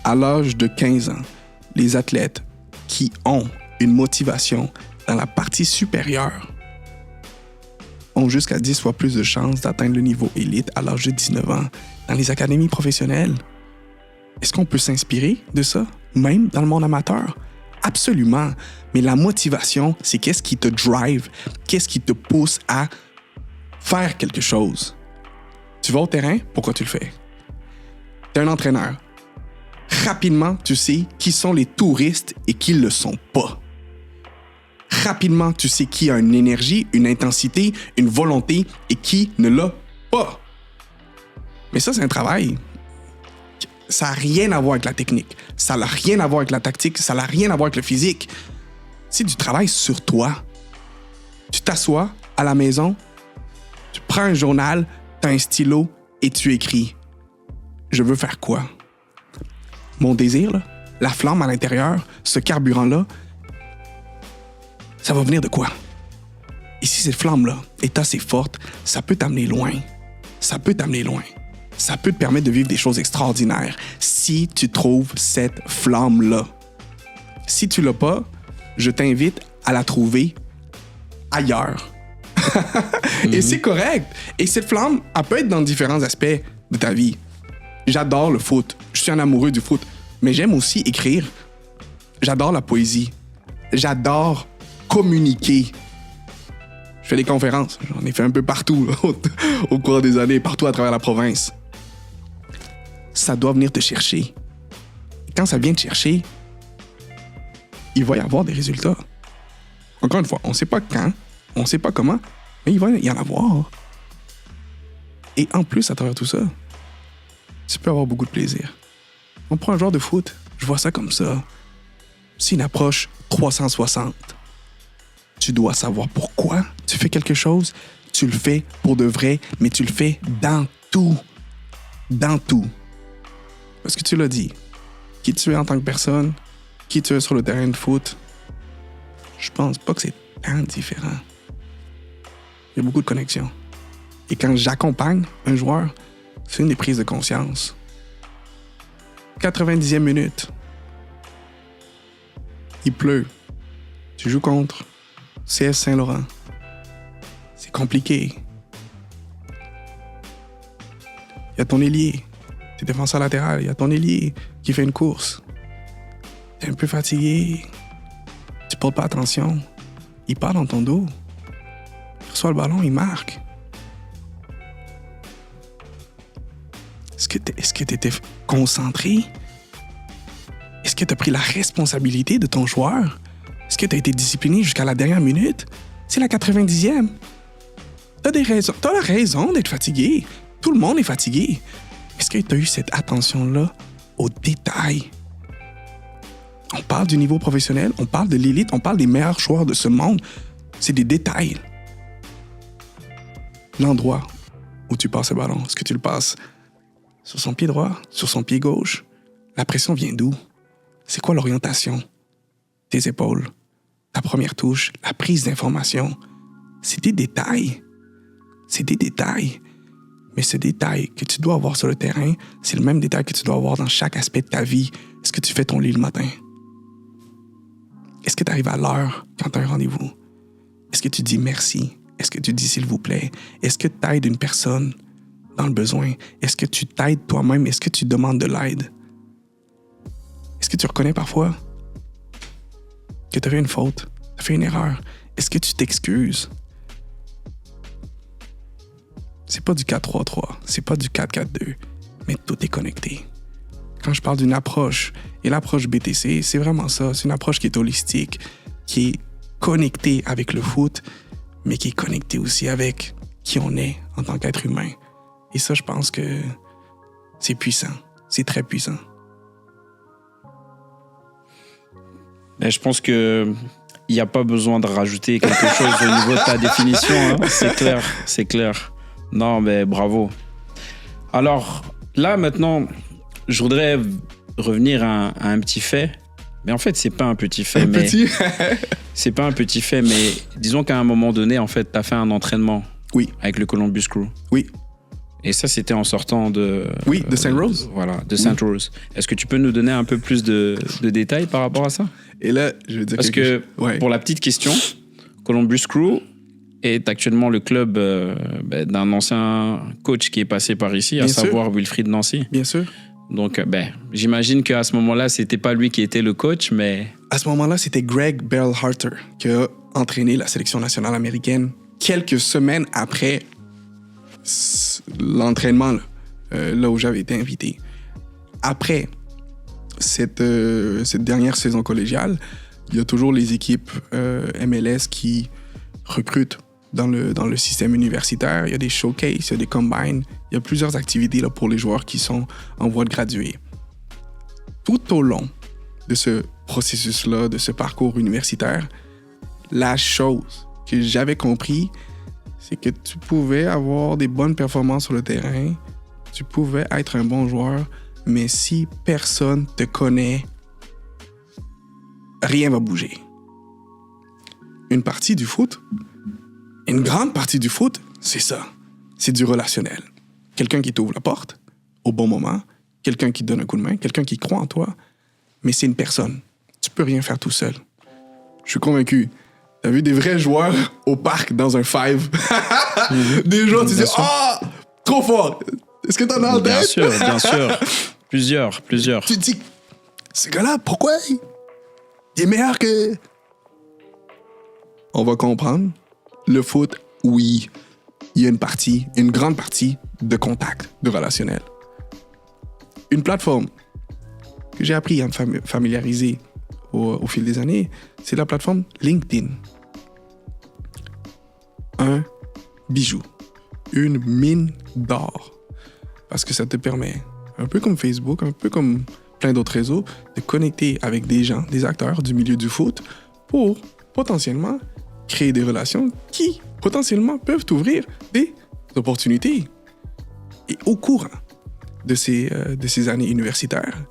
À l'âge de 15 ans, les athlètes qui ont une motivation dans la partie supérieure ont jusqu'à 10 fois plus de chances d'atteindre le niveau élite à l'âge de 19 ans dans les académies professionnelles. Est-ce qu'on peut s'inspirer de ça, même dans le monde amateur? Absolument. Mais la motivation, c'est qu'est-ce qui te drive, qu'est-ce qui te pousse à faire quelque chose. Tu vas au terrain, pourquoi tu le fais? Tu es un entraîneur. Rapidement, tu sais qui sont les touristes et qui ne le sont pas. Rapidement, tu sais qui a une énergie, une intensité, une volonté et qui ne l'a pas. Mais ça, c'est un travail. Ça n'a rien à voir avec la technique. Ça n'a rien à voir avec la tactique. Ça n'a rien à voir avec le physique. C'est du travail sur toi. Tu t'assois à la maison, tu prends un journal, tu as un stylo et tu écris. Je veux faire quoi? Mon désir, là, la flamme à l'intérieur, ce carburant-là, ça va venir de quoi? Et si cette flamme-là est assez forte, ça peut t'amener loin. ça peut t'amener loin. Ça peut te permettre de vivre des choses extraordinaires si tu trouves cette flamme-là. Si tu l'as pas, je t'invite à la trouver ailleurs. Et c'est correct. Et cette flamme, elle peut être dans différents aspects de ta vie. J'adore le foot. Je suis un amoureux du foot. Mais j'aime aussi écrire. J'adore la poésie. J'adore communiquer. Je fais des conférences. J'en ai fait un peu partout là, au cours des années, partout à travers la province. Ça doit venir te chercher. Et quand ça vient te chercher, il va y avoir des résultats. Encore une fois, on ne sait pas quand, on ne sait pas comment, mais il va y en avoir. Et en plus, à travers tout ça, tu peux avoir beaucoup de plaisir. On prend un joueur de foot, je vois ça comme ça. C'est une approche 360. Tu dois savoir pourquoi tu fais quelque chose. Tu le fais pour de vrai, mais tu le fais dans tout. Dans tout. Parce que tu l'as dit, qui tu es en tant que personne, qui tu es sur le terrain de foot, je pense pas que c'est tant différent. Il y a beaucoup de connexions. Et quand j'accompagne un joueur, c'est une des prises de conscience. 90e minute. Il pleut. Tu joues contre CS Saint-Laurent. C'est compliqué. Il y a ton ailier. T'es défenseur latéral. Il y a ton ailier qui fait une course. T'es un peu fatigué. Tu portes pas attention. Il part dans ton dos. Il reçoit le ballon, il marque. Est-ce que t'étais concentré? Est-ce que t'as pris la responsabilité de ton joueur? Est-ce que t'as été discipliné jusqu'à la dernière minute? C'est la 90e. T'as la raison d'être fatigué. Tout le monde est fatigué. Est-ce que t'as eu cette attention-là aux détails? On parle du niveau professionnel, on parle de l'élite, on parle des meilleurs joueurs de ce monde. C'est des détails. L'endroit où tu passes le ballon, est-ce que tu le passes sur son pied droit, sur son pied gauche? La pression vient d'où? C'est quoi l'orientation? Tes épaules, ta première touche, la prise d'information. C'est des détails. C'est des détails. Mais ce détail que tu dois avoir sur le terrain, c'est le même détail que tu dois avoir dans chaque aspect de ta vie. Est-ce que tu fais ton lit le matin? Est-ce que tu arrives à l'heure quand tu as un rendez-vous? Est-ce que tu dis merci? Est-ce que tu dis s'il vous plaît? Est-ce que tu aides une personne dans le besoin? Est-ce que tu t'aides toi-même? Est-ce que tu demandes de l'aide? Est-ce que tu reconnais parfois que tu as fait une faute? Tu as fait une erreur? Est-ce que tu t'excuses? C'est pas du 4-3-3, c'est pas du 4-4-2, mais tout est connecté. Quand je parle d'une approche, et l'approche BTC, c'est vraiment ça. C'est une approche qui est holistique, qui est connectée avec le foot, mais qui est connectée aussi avec qui on est en tant qu'être humain. Et ça, je pense que c'est puissant. C'est très puissant. Mais je pense que il n'y a pas besoin de rajouter quelque chose au niveau de ta définition. Hein. C'est clair. Non, mais bravo. Alors, là, maintenant, je voudrais revenir à un petit fait. Mais en fait, c'est pas un petit fait. C'est pas un petit fait, mais disons qu'à un moment donné, en fait, tu as fait un entraînement. Oui. Avec le Columbus Crew. Oui. Et ça, c'était en sortant de... Oui, de St. Rose. Voilà, de St. Rose. Est-ce que tu peux nous donner un peu plus de détails par rapport à ça? Et là, je veux dire parce que, pour la petite question, Columbus Crew est actuellement le club d'un ancien coach qui est passé par ici, à savoir Wilfried Nancy. Bien sûr. Donc, j'imagine qu'à ce moment-là, c'était pas lui qui était le coach, mais... À ce moment-là, c'était Greg Berhalter qui a entraîné la sélection nationale américaine quelques semaines après l'entraînement, là où j'avais été invité. Après cette dernière saison collégiale, il y a toujours les équipes MLS qui recrutent dans le système universitaire. Il y a des showcases, il y a des combines. Il y a plusieurs activités là, pour les joueurs qui sont en voie de graduer. Tout au long de ce processus-là, de ce parcours universitaire, la chose que j'avais compris, c'est que tu pouvais avoir des bonnes performances sur le terrain, tu pouvais être un bon joueur, mais si personne te connaît, rien va bouger. Une partie du foot, une grande partie du foot, c'est ça. C'est du relationnel. quelqu'un qui t'ouvre la porte au bon moment, quelqu'un qui te donne un coup de main, quelqu'un qui croit en toi, mais c'est une personne. Tu peux rien faire tout seul. Je suis convaincu. T'as vu des vrais joueurs au parc dans un five. Des joueurs, tu dis, trop fort. Est-ce que t'en as en tête? Bien sûr. Plusieurs. Tu te dis, ce gars-là, pourquoi il est meilleur que... On va comprendre. Le foot, oui, il y a une grande partie de contact, de relationnel. Une plateforme que j'ai appris à me familiariser au fil des années, c'est la plateforme LinkedIn. Un bijou, une mine d'or. Parce que ça te permet, un peu comme Facebook, un peu comme plein d'autres réseaux, de connecter avec des gens, des acteurs du milieu du foot pour potentiellement créer des relations qui potentiellement peuvent t'ouvrir des opportunités. Et au courant de ces années universitaires,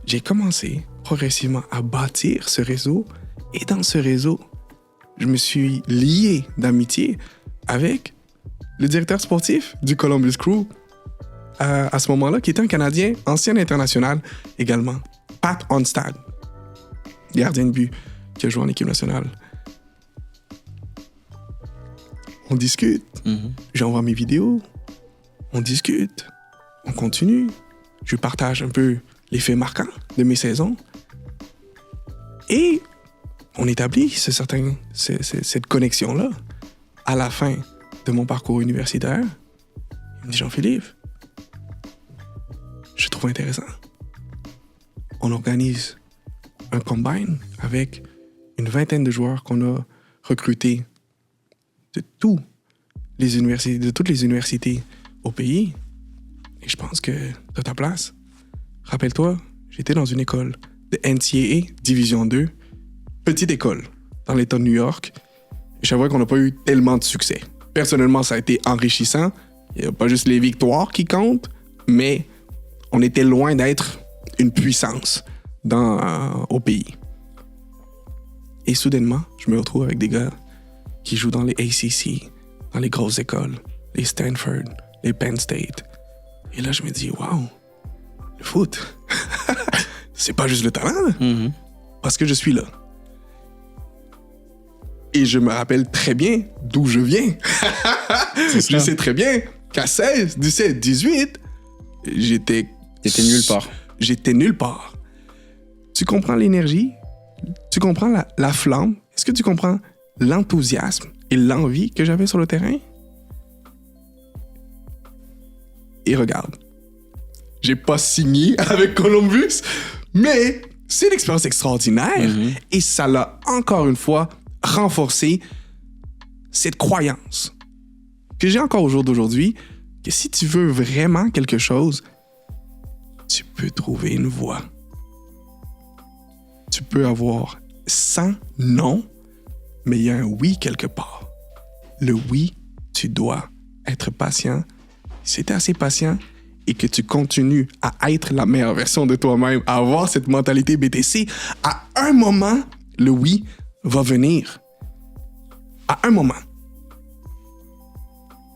j'ai commencé progressivement à bâtir ce réseau. Et dans ce réseau, je me suis lié d'amitié avec le directeur sportif du Columbus Crew à ce moment-là, qui était un Canadien, ancien international également, Pat Onstad, gardien de but qui a joué en équipe nationale. On discute, j'envoie mes vidéos, on discute, on continue, je partage un peu les faits marquants de mes saisons et on établit cette connexion-là. À la fin de mon parcours universitaire, il me dit, Jean-Philippe, je trouve intéressant. On organise un combine avec une vingtaine de joueurs qu'on a recrutés de toutes les universités au pays. Et je pense que tu as ta place. Rappelle-toi, j'étais dans une école de NCAA Division 2, petite école dans l'État de New York. Et j'avoue qu'on n'a pas eu tellement de succès. Personnellement, ça a été enrichissant. Il n'y a pas juste les victoires qui comptent, mais on était loin d'être une puissance au pays. Et soudainement, je me retrouve avec des gars qui jouent dans les ACC, dans les grosses écoles, les Stanford, les Penn State. Et là, je me dis, waouh, le foot, c'est pas juste le talent, là. Parce que je suis là. Et je me rappelle très bien d'où je viens. Je sais très bien qu'à 16, 17, 18, T'étais nulle part. J'étais nulle part. Tu comprends l'énergie? Tu comprends la flamme? Est-ce que tu comprends l'enthousiasme et l'envie que j'avais sur le terrain? Et regarde, j'ai pas signé avec Columbus, mais c'est une expérience extraordinaire et ça l'a encore une fois renforcé cette croyance que j'ai encore au jour d'aujourd'hui, que si tu veux vraiment quelque chose, tu peux trouver une voie. Tu peux avoir 100 non, mais il y a un oui quelque part. Le oui, tu dois être patient. Si tu es assez patient et que tu continues à être la meilleure version de toi-même, à avoir cette mentalité BTC, à un moment, le oui va venir. À un moment.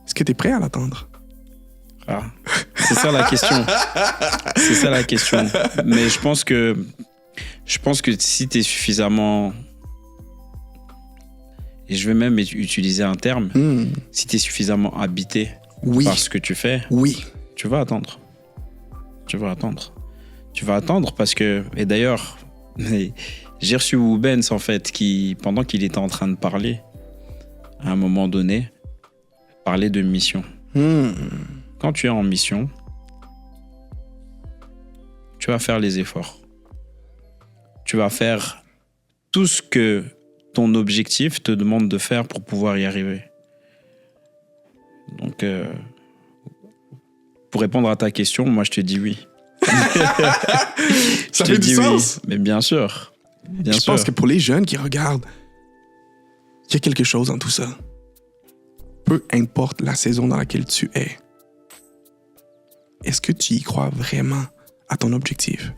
Est-ce que tu es prêt à l'attendre? Ah, c'est ça la question. C'est ça la question. Mais je pense que si tu es suffisamment... Et je vais même utiliser un terme. Si tu es suffisamment habité par ce que tu fais, tu vas attendre. Tu vas attendre parce que... Et d'ailleurs, j'ai reçu Woubens, en fait, qui, pendant qu'il était en train de parler, à un moment donné, parlait de mission. Quand tu es en mission, tu vas faire les efforts. Tu vas faire tout ce que ton objectif te demande de faire pour pouvoir y arriver. Donc, pour répondre à ta question, moi, je te dis oui. Ça fait du sens. Oui. Mais bien sûr. Je pense que pour les jeunes qui regardent, il y a quelque chose dans tout ça. Peu importe la saison dans laquelle tu es, est-ce que tu y crois vraiment à ton objectif?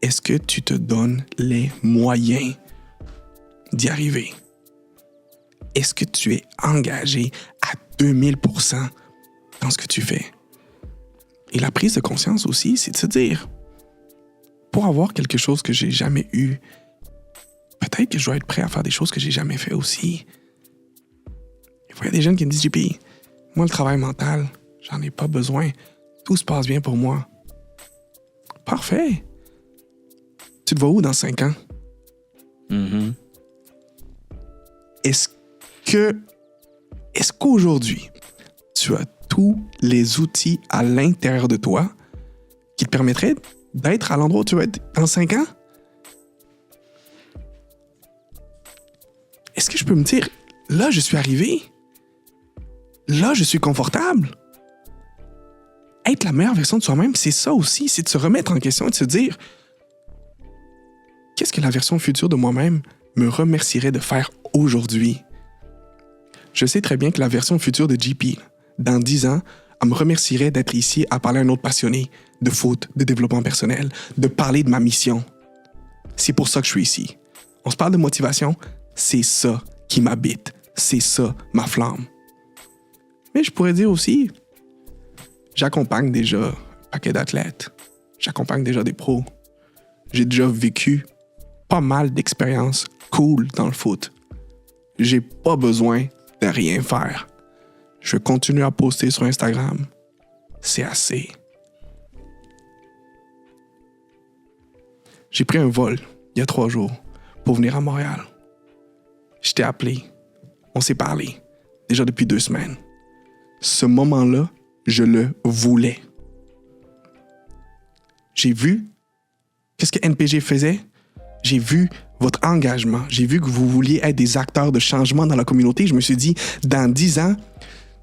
Est-ce que tu te donnes les moyens d'y arriver? Est-ce que tu es engagé à 2000% dans ce que tu fais. Et la prise de conscience aussi, c'est de se dire, pour avoir quelque chose que j'ai jamais eu, peut-être que je dois être prêt à faire des choses que j'ai jamais fait aussi. Il y a des jeunes qui me disent, JP, moi, le travail mental, j'en ai pas besoin. Tout se passe bien pour moi. Parfait. Tu te vois où dans 5 ans? Mm-hmm. Est-ce qu'aujourd'hui, tu as tous les outils à l'intérieur de toi qui te permettraient d'être à l'endroit où tu veux être dans 5 ans? Est-ce que je peux me dire, là, je suis arrivé, là, je suis confortable? Être la meilleure version de soi-même, c'est ça aussi, c'est de se remettre en question et de se dire, qu'est-ce que la version future de moi-même me remercierait de faire aujourd'hui? Je sais très bien que la version future de JP, dans 10 ans, elle me remercierait d'être ici à parler à un autre passionné de foot, de développement personnel, de parler de ma mission. C'est pour ça que je suis ici. On se parle de motivation, c'est ça qui m'habite, c'est ça ma flamme. Mais je pourrais dire aussi, j'accompagne déjà un paquet d'athlètes, j'accompagne déjà des pros. J'ai déjà vécu pas mal d'expériences cool dans le foot. J'ai pas besoin de rien faire. Je continue à poster sur Instagram. C'est assez. J'ai pris un vol il y a 3 jours pour venir à Montréal. Je t'ai appelé. On s'est parlé. Déjà depuis 2 semaines. Ce moment-là, je le voulais. J'ai vu qu'est-ce que NPG faisait. J'ai vu votre engagement. J'ai vu que vous vouliez être des acteurs de changement dans la communauté. Je me suis dit, dans 10 ans,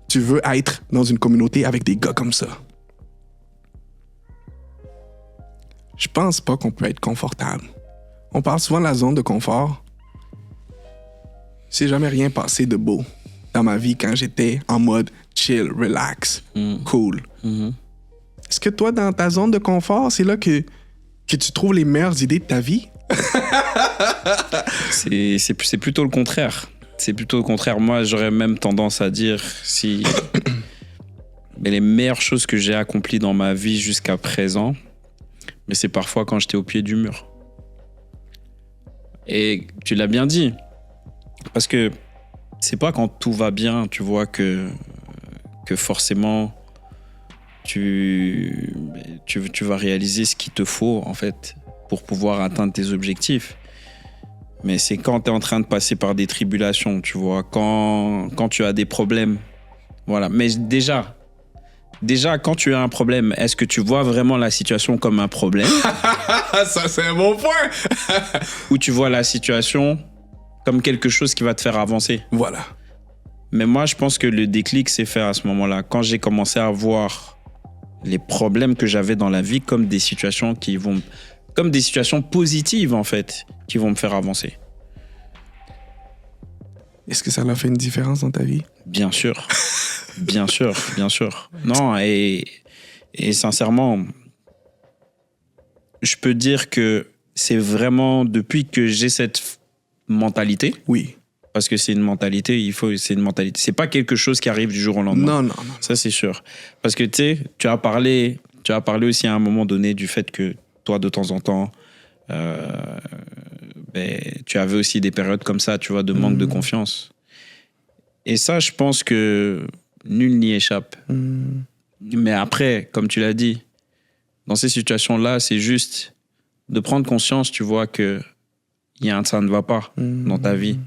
tu veux être dans une communauté avec des gars comme ça. Je pense pas qu'on peut être confortable. On parle souvent de la zone de confort. C'est jamais rien passé de beau dans ma vie quand j'étais en mode chill, relax, cool. Mm-hmm. Est-ce que toi, dans ta zone de confort, c'est là que tu trouves les meilleures idées de ta vie? C'est plutôt le contraire. C'est plutôt le contraire. Moi, j'aurais même tendance à dire si mais les meilleures choses que j'ai accomplies dans ma vie jusqu'à présent, mais c'est parfois quand j'étais au pied du mur. Et tu l'as bien dit. Parce que c'est pas quand tout va bien, tu vois, que forcément tu vas réaliser ce qu'il te faut, en fait, pour pouvoir atteindre tes objectifs. Mais c'est quand tu es en train de passer par des tribulations, tu vois, quand tu as des problèmes. Voilà. Mais déjà, quand tu as un problème, est-ce que tu vois vraiment la situation comme un problème? Ça, c'est un bon point. Ou tu vois la situation comme quelque chose qui va te faire avancer? Voilà. Mais moi, je pense que le déclic s'est fait à ce moment-là. Quand j'ai commencé à voir les problèmes que j'avais dans la vie comme des situations comme des situations positives, en fait, qui vont me faire avancer. Est-ce que ça a fait une différence dans ta vie? Bien sûr. Bien sûr, bien sûr. Non, et sincèrement, je peux dire que c'est vraiment depuis que j'ai cette mentalité. Oui. Parce que c'est une mentalité, c'est une mentalité. C'est pas quelque chose qui arrive du jour au lendemain. Non. Ça, c'est sûr. Parce que, tu sais, tu as parlé aussi à un moment donné du fait que toi, de temps en temps, tu avais aussi des périodes comme ça, tu vois, de manque de confiance. Et ça, je pense que nul n'y échappe. Mais après, comme tu l'as dit, dans ces situations-là, c'est juste de prendre conscience, tu vois, que ça ne va pas dans ta vie.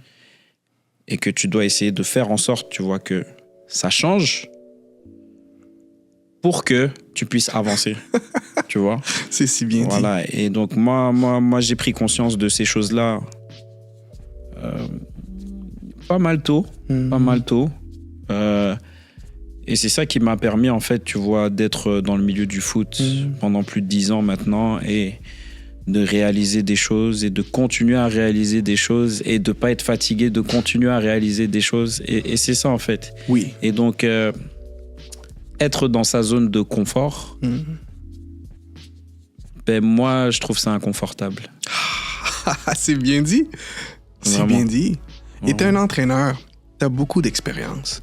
Et que tu dois essayer de faire en sorte, tu vois, que ça change pour que tu puisses avancer, tu vois. C'est si bien dit. Voilà, et donc moi, j'ai pris conscience de ces choses-là pas mal tôt. Et c'est ça qui m'a permis, en fait, tu vois, d'être dans le milieu du foot pendant plus de 10 ans maintenant et de réaliser des choses et de continuer à réaliser des choses et de pas être fatigué, de continuer à réaliser des choses. Et c'est ça, en fait. Oui. Et donc, être dans sa zone de confort, moi, je trouve ça inconfortable. C'est bien dit. C'est Vraiment. bien dit. Et t'es un entraîneur. T'as beaucoup d'expérience.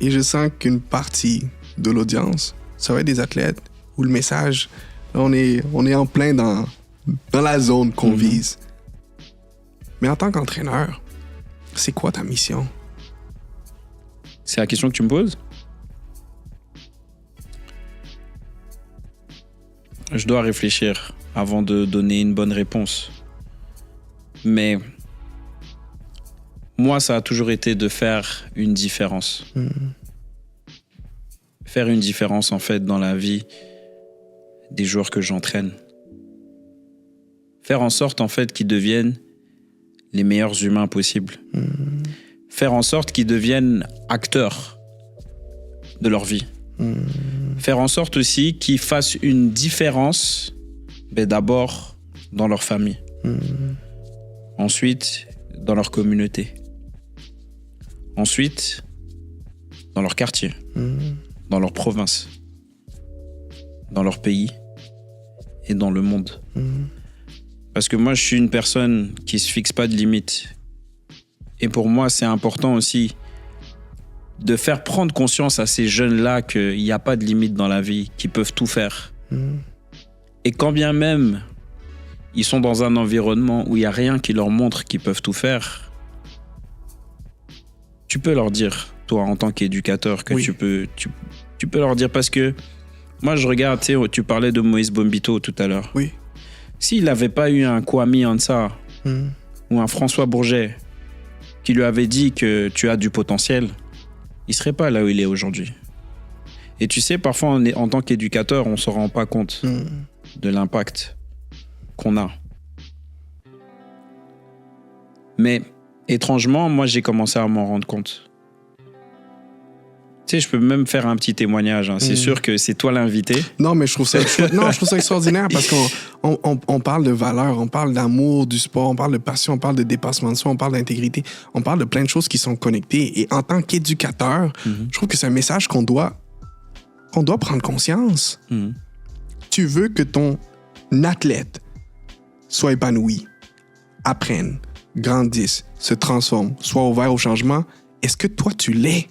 Et je sens qu'une partie de l'audience, ça va être des athlètes où le message, là, on est en plein dans la zone qu'on vise. Mais en tant qu'entraîneur, c'est quoi ta mission? C'est la question que tu me poses? Je dois réfléchir avant de donner une bonne réponse. Mais moi, ça a toujours été de faire une différence. Faire une différence, en fait, dans la vie des joueurs que j'entraîne. Faire en sorte, en fait, qu'ils deviennent les meilleurs humains possibles. Faire en sorte qu'ils deviennent acteurs de leur vie. Faire en sorte aussi qu'ils fassent une différence, d'abord dans leur famille. Ensuite, dans leur communauté. Ensuite, dans leur quartier. Dans leur province. Dans leur pays. Et dans le monde. Parce que moi, je suis une personne qui se fixe pas de limites. Et pour moi, c'est important aussi de faire prendre conscience à ces jeunes-là qu'il n'y a pas de limite dans la vie, qu'ils peuvent tout faire. Et quand bien même ils sont dans un environnement où il n'y a rien qui leur montre qu'ils peuvent tout faire, tu peux leur dire, toi, en tant qu'éducateur, que tu peux leur dire, parce que moi, je regarde, tu parlais de Moïse Bombito tout à l'heure. Oui. S'il n'avait pas eu un Kwame Ansa ou un François Bourget qui lui avait dit que tu as du potentiel, il ne serait pas là où il est aujourd'hui. Et tu sais, parfois, en tant qu'éducateur, on ne se rend pas compte de l'impact qu'on a. Mais étrangement, moi, j'ai commencé à m'en rendre compte. Tu sais, je peux même faire un petit témoignage. C'est sûr que c'est toi l'invité. Non, mais je trouve ça extraordinaire parce qu'on parle de valeurs, on parle d'amour du sport, on parle de passion, on parle de dépassement de soi, on parle d'intégrité, on parle de plein de choses qui sont connectées. Et en tant qu'éducateur, je trouve que c'est un message qu'on doit prendre conscience. Tu veux que ton athlète soit épanoui, apprenne, grandisse, se transforme, soit ouvert au changement. Est-ce que toi, tu l'es?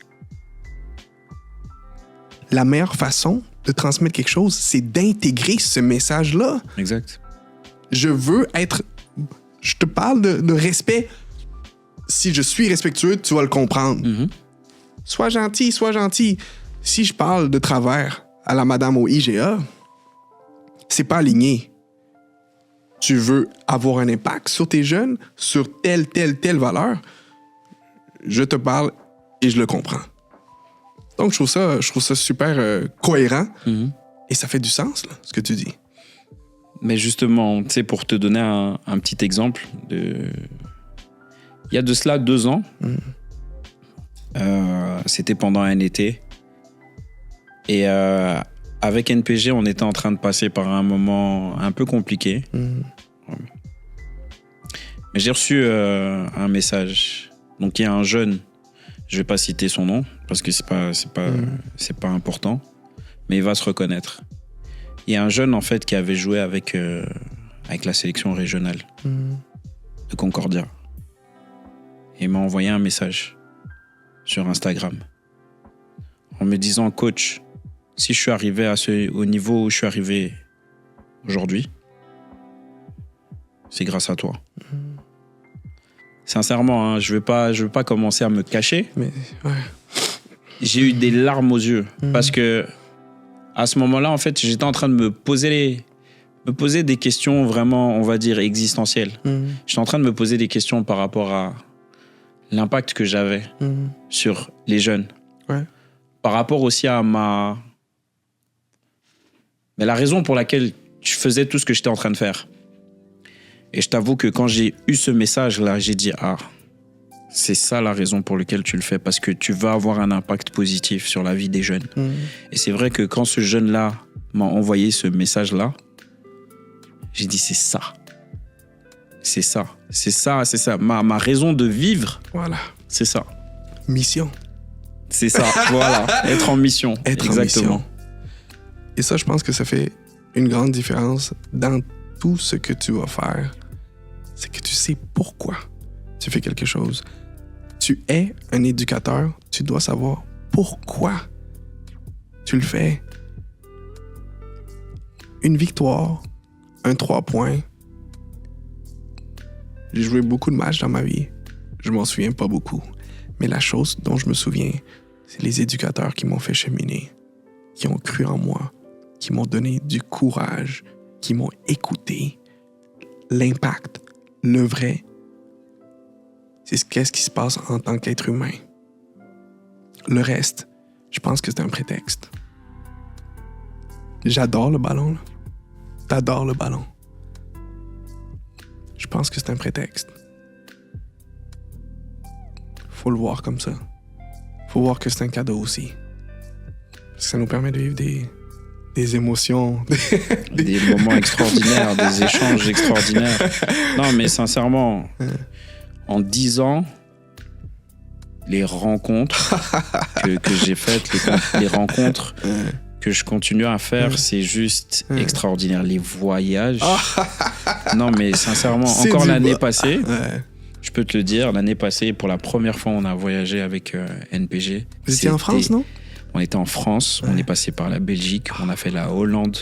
La meilleure façon de transmettre quelque chose, c'est d'intégrer ce message-là. Exact. Je te parle de respect. Si je suis respectueux, tu vas le comprendre. Sois gentil, sois gentil. Si je parle de travers à la madame au IGA, c'est pas aligné. Tu veux avoir un impact sur tes jeunes, sur telle valeur, je te parle et je le comprends. Donc, je trouve ça super cohérent et ça fait du sens, là, ce que tu dis. Mais justement, tu sais, pour te donner un petit exemple, il y a de cela 2 ans, c'était pendant un été, et avec NPG, on était en train de passer par un moment un peu compliqué. Mais j'ai reçu un message. Donc, il y a un jeune, je ne vais pas citer son nom, parce que c'est pas important, mais il va se reconnaître. Il y a un jeune, en fait, qui avait joué avec la sélection régionale de Concordia. Et il m'a envoyé un message sur Instagram en me disant, coach, si je suis arrivé au niveau où je suis arrivé aujourd'hui, c'est grâce à toi. Sincèrement, je veux pas commencer à me cacher. Mais, ouais. J'ai eu des larmes aux yeux parce que à ce moment-là, en fait, j'étais en train de me poser des questions vraiment, on va dire, existentielles. J'étais en train de me poser des questions par rapport à l'impact que j'avais sur les jeunes. Ouais. Par rapport aussi à la raison pour laquelle je faisais tout ce que j'étais en train de faire. Et je t'avoue que quand j'ai eu ce message-là, j'ai dit, c'est ça la raison pour laquelle tu le fais, parce que tu vas avoir un impact positif sur la vie des jeunes. Et c'est vrai que quand ce jeune-là m'a envoyé ce message-là, j'ai dit, c'est ça. C'est ça. C'est ça, c'est ça. Ma raison de vivre, voilà. C'est ça. Mission. C'est ça, voilà. Être en mission. Exactement. En mission. Et ça, je pense que ça fait une grande différence dans tout ce que tu vas faire. C'est que tu sais pourquoi tu fais quelque chose. Tu es un éducateur, tu dois savoir pourquoi tu le fais. Une victoire, un 3 points. J'ai joué beaucoup de matchs dans ma vie. Je m'en souviens pas beaucoup. Mais la chose dont je me souviens, c'est les éducateurs qui m'ont fait cheminer, qui ont cru en moi, qui m'ont donné du courage, qui m'ont écouté. L'impact, le vrai, c'est qu'est-ce qui se passe en tant qu'être humain. Le reste, je pense que c'est un prétexte. J'adore le ballon, là. T'adores le ballon. Je pense que c'est un prétexte. Faut le voir comme ça. Faut voir que c'est un cadeau aussi. Ça nous permet de vivre des émotions. Des moments extraordinaires, des échanges extraordinaires. Non, mais sincèrement, en 10 ans, les rencontres que j'ai faites, les rencontres que je continue à faire, c'est juste extraordinaire. Les voyages. Non, mais sincèrement, encore l'année passée, je peux te le dire, l'année passée, pour la première fois, on a voyagé avec NPG. Vous étiez en France, non? On était en France, on est passé par la Belgique, on a fait la Hollande,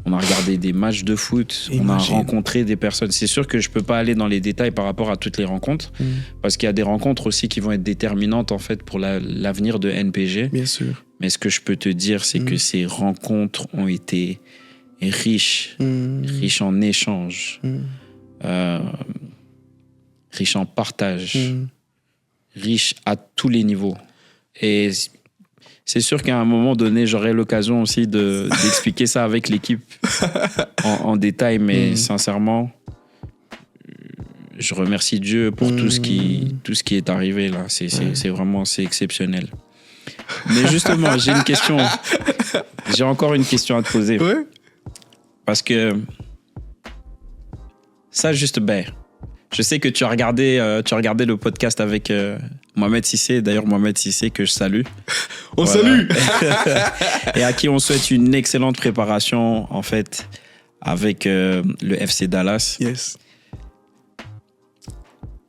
on a regardé des matchs de foot, on a rencontré des personnes. C'est sûr que je peux pas aller dans les détails par rapport à toutes les rencontres, parce qu'il y a des rencontres aussi qui vont être déterminantes en fait pour l'avenir de NPG. Bien sûr. Mais ce que je peux te dire, c'est que ces rencontres ont été riches, riches en échanges, riches en partage, riches à tous les niveaux. Et c'est sûr qu'à un moment donné, j'aurai l'occasion aussi d'expliquer ça avec l'équipe en détail, mais sincèrement, je remercie Dieu pour tout ce qui est arrivé là. C'est vraiment exceptionnel. Mais justement, j'ai encore une question à te poser. Ouais. Parce que ça, je sais que tu as regardé le podcast avec Mohamed Sissé. D'ailleurs, Mohamed Sissé, que je salue. On salue. Et à qui on souhaite une excellente préparation, en fait, avec le FC Dallas. Yes.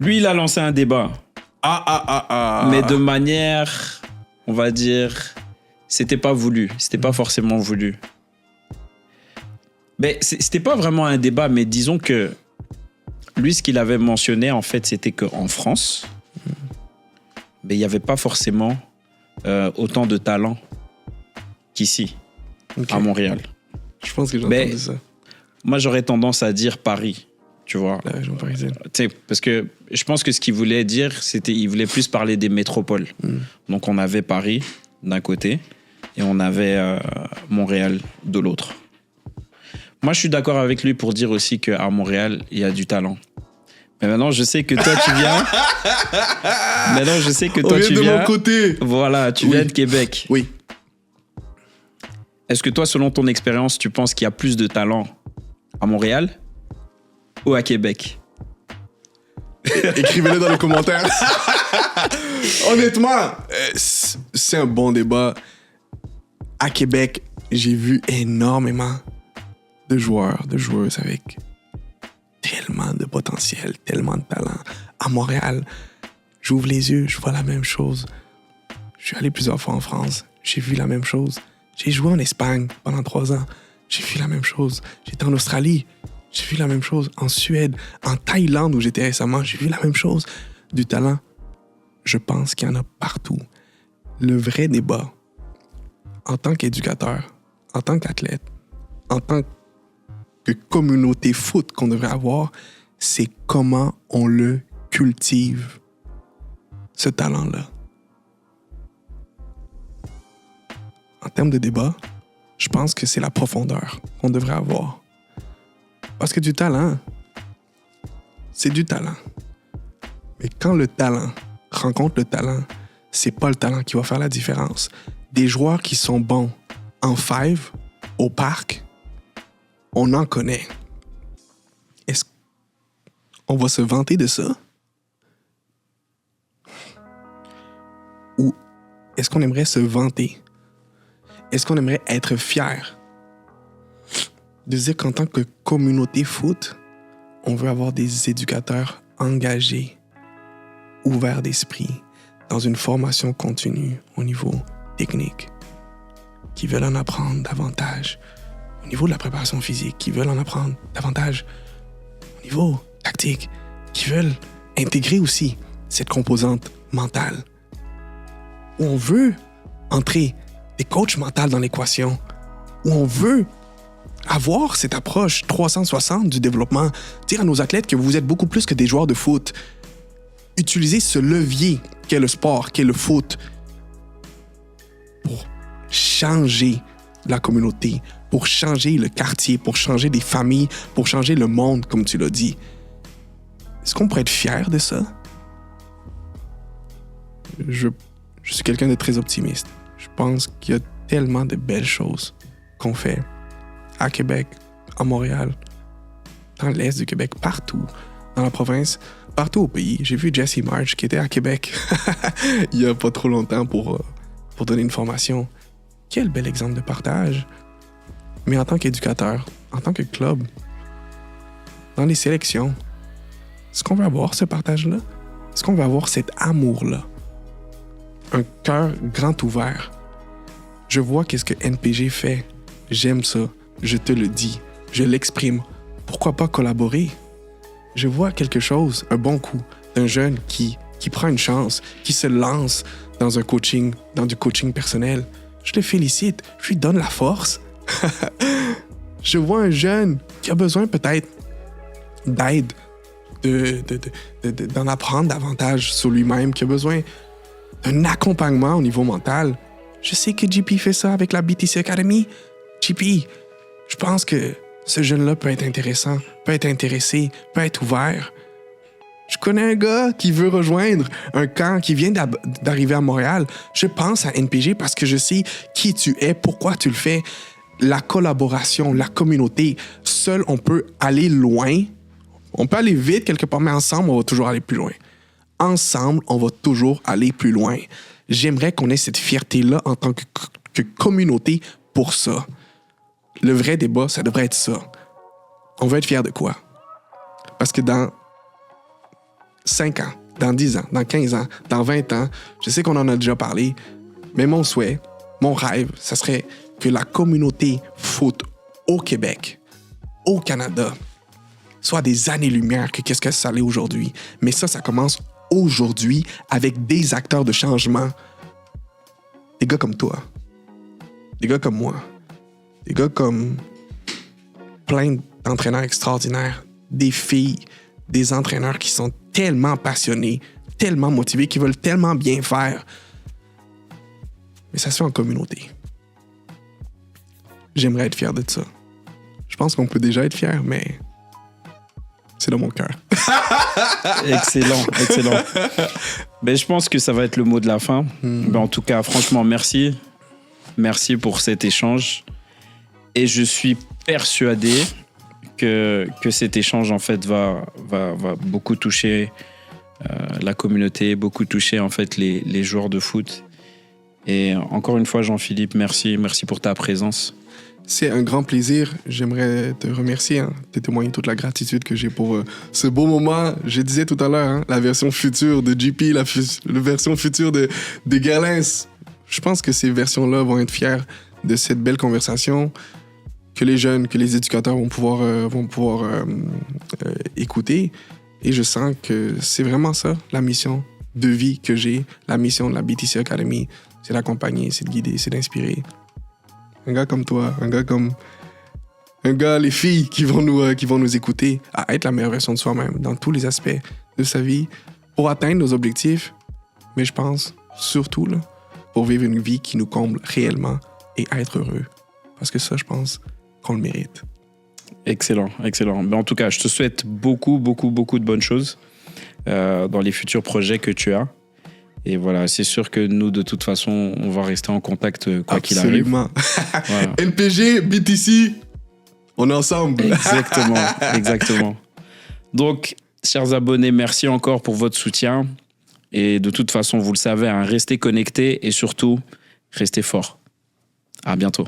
Lui, il a lancé un débat. Mais de manière, on va dire, c'était pas voulu. C'était pas forcément voulu. Mais c'était pas vraiment un débat, mais disons que lui, ce qu'il avait mentionné, en fait, c'était qu'en France, il n'y avait pas forcément autant de talent qu'ici, à Montréal. Je pense que j'ai entendu ça. Moi, j'aurais tendance à dire Paris, tu vois. La région parisienne. Parce que je pense que ce qu'il voulait dire, c'était qu'il voulait plus parler des métropoles. Donc, on avait Paris d'un côté et on avait Montréal de l'autre. Moi, je suis d'accord avec lui pour dire aussi qu'à Montréal, il y a du talent. Mais maintenant, je sais que toi, tu viens. De mon côté. Voilà, tu viens de Québec. Oui. Est-ce que toi, selon ton expérience, tu penses qu'il y a plus de talent à Montréal ou à Québec? Écrivez-le dans les commentaires. Honnêtement, c'est un bon débat. À Québec, j'ai vu énormément de joueurs, de joueuses avec tellement de potentiel, tellement de talent. À Montréal, j'ouvre les yeux, je vois la même chose. Je suis allé plusieurs fois en France, j'ai vu la même chose. J'ai joué en Espagne pendant 3 ans, j'ai vu la même chose. J'étais en Australie, j'ai vu la même chose. En Suède, en Thaïlande où j'étais récemment, j'ai vu la même chose. Du talent, je pense qu'il y en a partout. Le vrai débat, en tant qu'éducateur, en tant qu'athlète, en tant que communauté foot qu'on devrait avoir, c'est comment on le cultive, ce talent-là. En termes de débat, je pense que c'est la profondeur qu'on devrait avoir. Parce que du talent, c'est du talent. Mais quand le talent rencontre le talent, c'est pas le talent qui va faire la différence. Des joueurs qui sont bons en five, au parc, on en connaît. Est-ce qu'on va se vanter de ça? Ou est-ce qu'on aimerait se vanter? Est-ce qu'on aimerait être fier de dire qu'en tant que communauté foot, on veut avoir des éducateurs engagés, ouverts d'esprit, dans une formation continue au niveau technique, qui veulent en apprendre davantage au niveau de la préparation physique, qui veulent en apprendre davantage au niveau tactique, qui veulent intégrer aussi cette composante mentale, où on veut entrer des coachs mentaux dans l'équation, où on veut avoir cette approche 360 du développement, dire à nos athlètes que vous êtes beaucoup plus que des joueurs de foot. Utilisez ce levier qu'est le sport, qu'est le foot, pour changer la communauté, pour changer le quartier, pour changer des familles, pour changer le monde, comme tu l'as dit. Est-ce qu'on pourrait être fier de ça? Je suis quelqu'un de très optimiste. Je pense qu'il y a tellement de belles choses qu'on fait à Québec, à Montréal, dans l'est du Québec, partout, dans la province, partout au pays. J'ai vu Jesse March qui était à Québec il n'y a pas trop longtemps pour donner une formation. Quel bel exemple de partage. Mais en tant qu'éducateur, en tant que club, dans les sélections, est-ce qu'on veut avoir ce partage-là? Est-ce qu'on veut avoir cet amour-là? Un cœur grand ouvert. Je vois qu'est-ce que NPG fait. J'aime ça. Je te le dis. Je l'exprime. Pourquoi pas collaborer? Je vois quelque chose, un bon coup, d'un jeune qui prend une chance, qui se lance dans du coaching personnel. Je le félicite. Je lui donne la force. Je vois un jeune qui a besoin peut-être d'aide, d'en apprendre davantage sur lui-même, qui a besoin d'un accompagnement au niveau mental. Je sais que JP fait ça avec la BTC Academy. JP, je pense que ce jeune-là peut être intéressant, peut être intéressé, peut être ouvert. Je connais un gars qui veut rejoindre un camp qui vient d'arriver à Montréal. Je pense à NPG parce que je sais qui tu es, pourquoi tu le fais. La collaboration, la communauté. Seul, on peut aller loin. On peut aller vite quelque part, mais ensemble, on va toujours aller plus loin. Ensemble, on va toujours aller plus loin. J'aimerais qu'on ait cette fierté-là en tant que communauté pour ça. Le vrai débat, ça devrait être ça. On veut être fier de quoi? Parce que dans 5 ans, dans 10 ans, dans 15 ans, dans 20 ans, je sais qu'on en a déjà parlé, mais mon souhait, mon rêve, ça serait que la communauté foot au Québec, au Canada, soit des années-lumière que qu'est-ce que ça l'est aujourd'hui. Mais ça commence aujourd'hui avec des acteurs de changement. Des gars comme toi, des gars comme moi, des gars comme plein d'entraîneurs extraordinaires, des filles, des entraîneurs qui sont tellement passionnés, tellement motivés, qui veulent tellement bien faire. Mais ça se fait en communauté. J'aimerais être fier de ça. Je pense qu'on peut déjà être fier, mais c'est dans mon cœur. Excellent, excellent. Ben, je pense que ça va être le mot de la fin. Ben, en tout cas, franchement, merci. Merci pour cet échange. Et je suis persuadé que cet échange, en fait, va beaucoup toucher la communauté, beaucoup toucher, en fait, les joueurs de foot. Et encore une fois, Jean-Philippe, merci pour ta présence. C'est un grand plaisir. J'aimerais te remercier, te témoigner toute la gratitude que j'ai pour ce beau moment. Je disais tout à l'heure, la version future de JP, la version future de Galens. Je pense que ces versions-là vont être fiers de cette belle conversation que les jeunes, que les éducateurs vont pouvoir écouter. Et je sens que c'est vraiment ça, la mission de vie que j'ai, la mission de la BTC Academy. C'est d'accompagner, c'est de guider, c'est d'inspirer. Un gars comme toi, les filles qui vont nous écouter, à être la meilleure version de soi-même dans tous les aspects de sa vie pour atteindre nos objectifs. Mais je pense surtout là, pour vivre une vie qui nous comble réellement et être heureux. Parce que ça, je pense qu'on le mérite. Excellent, excellent. Mais en tout cas, je te souhaite beaucoup de bonnes choses dans les futurs projets que tu as. Et voilà, c'est sûr que nous, de toute façon, on va rester en contact quoi qu'il arrive. Absolument. Voilà. NPG, BTC, on est ensemble. Exactement. Donc, chers abonnés, merci encore pour votre soutien. Et de toute façon, vous le savez, restez connectés et surtout, restez forts. À bientôt.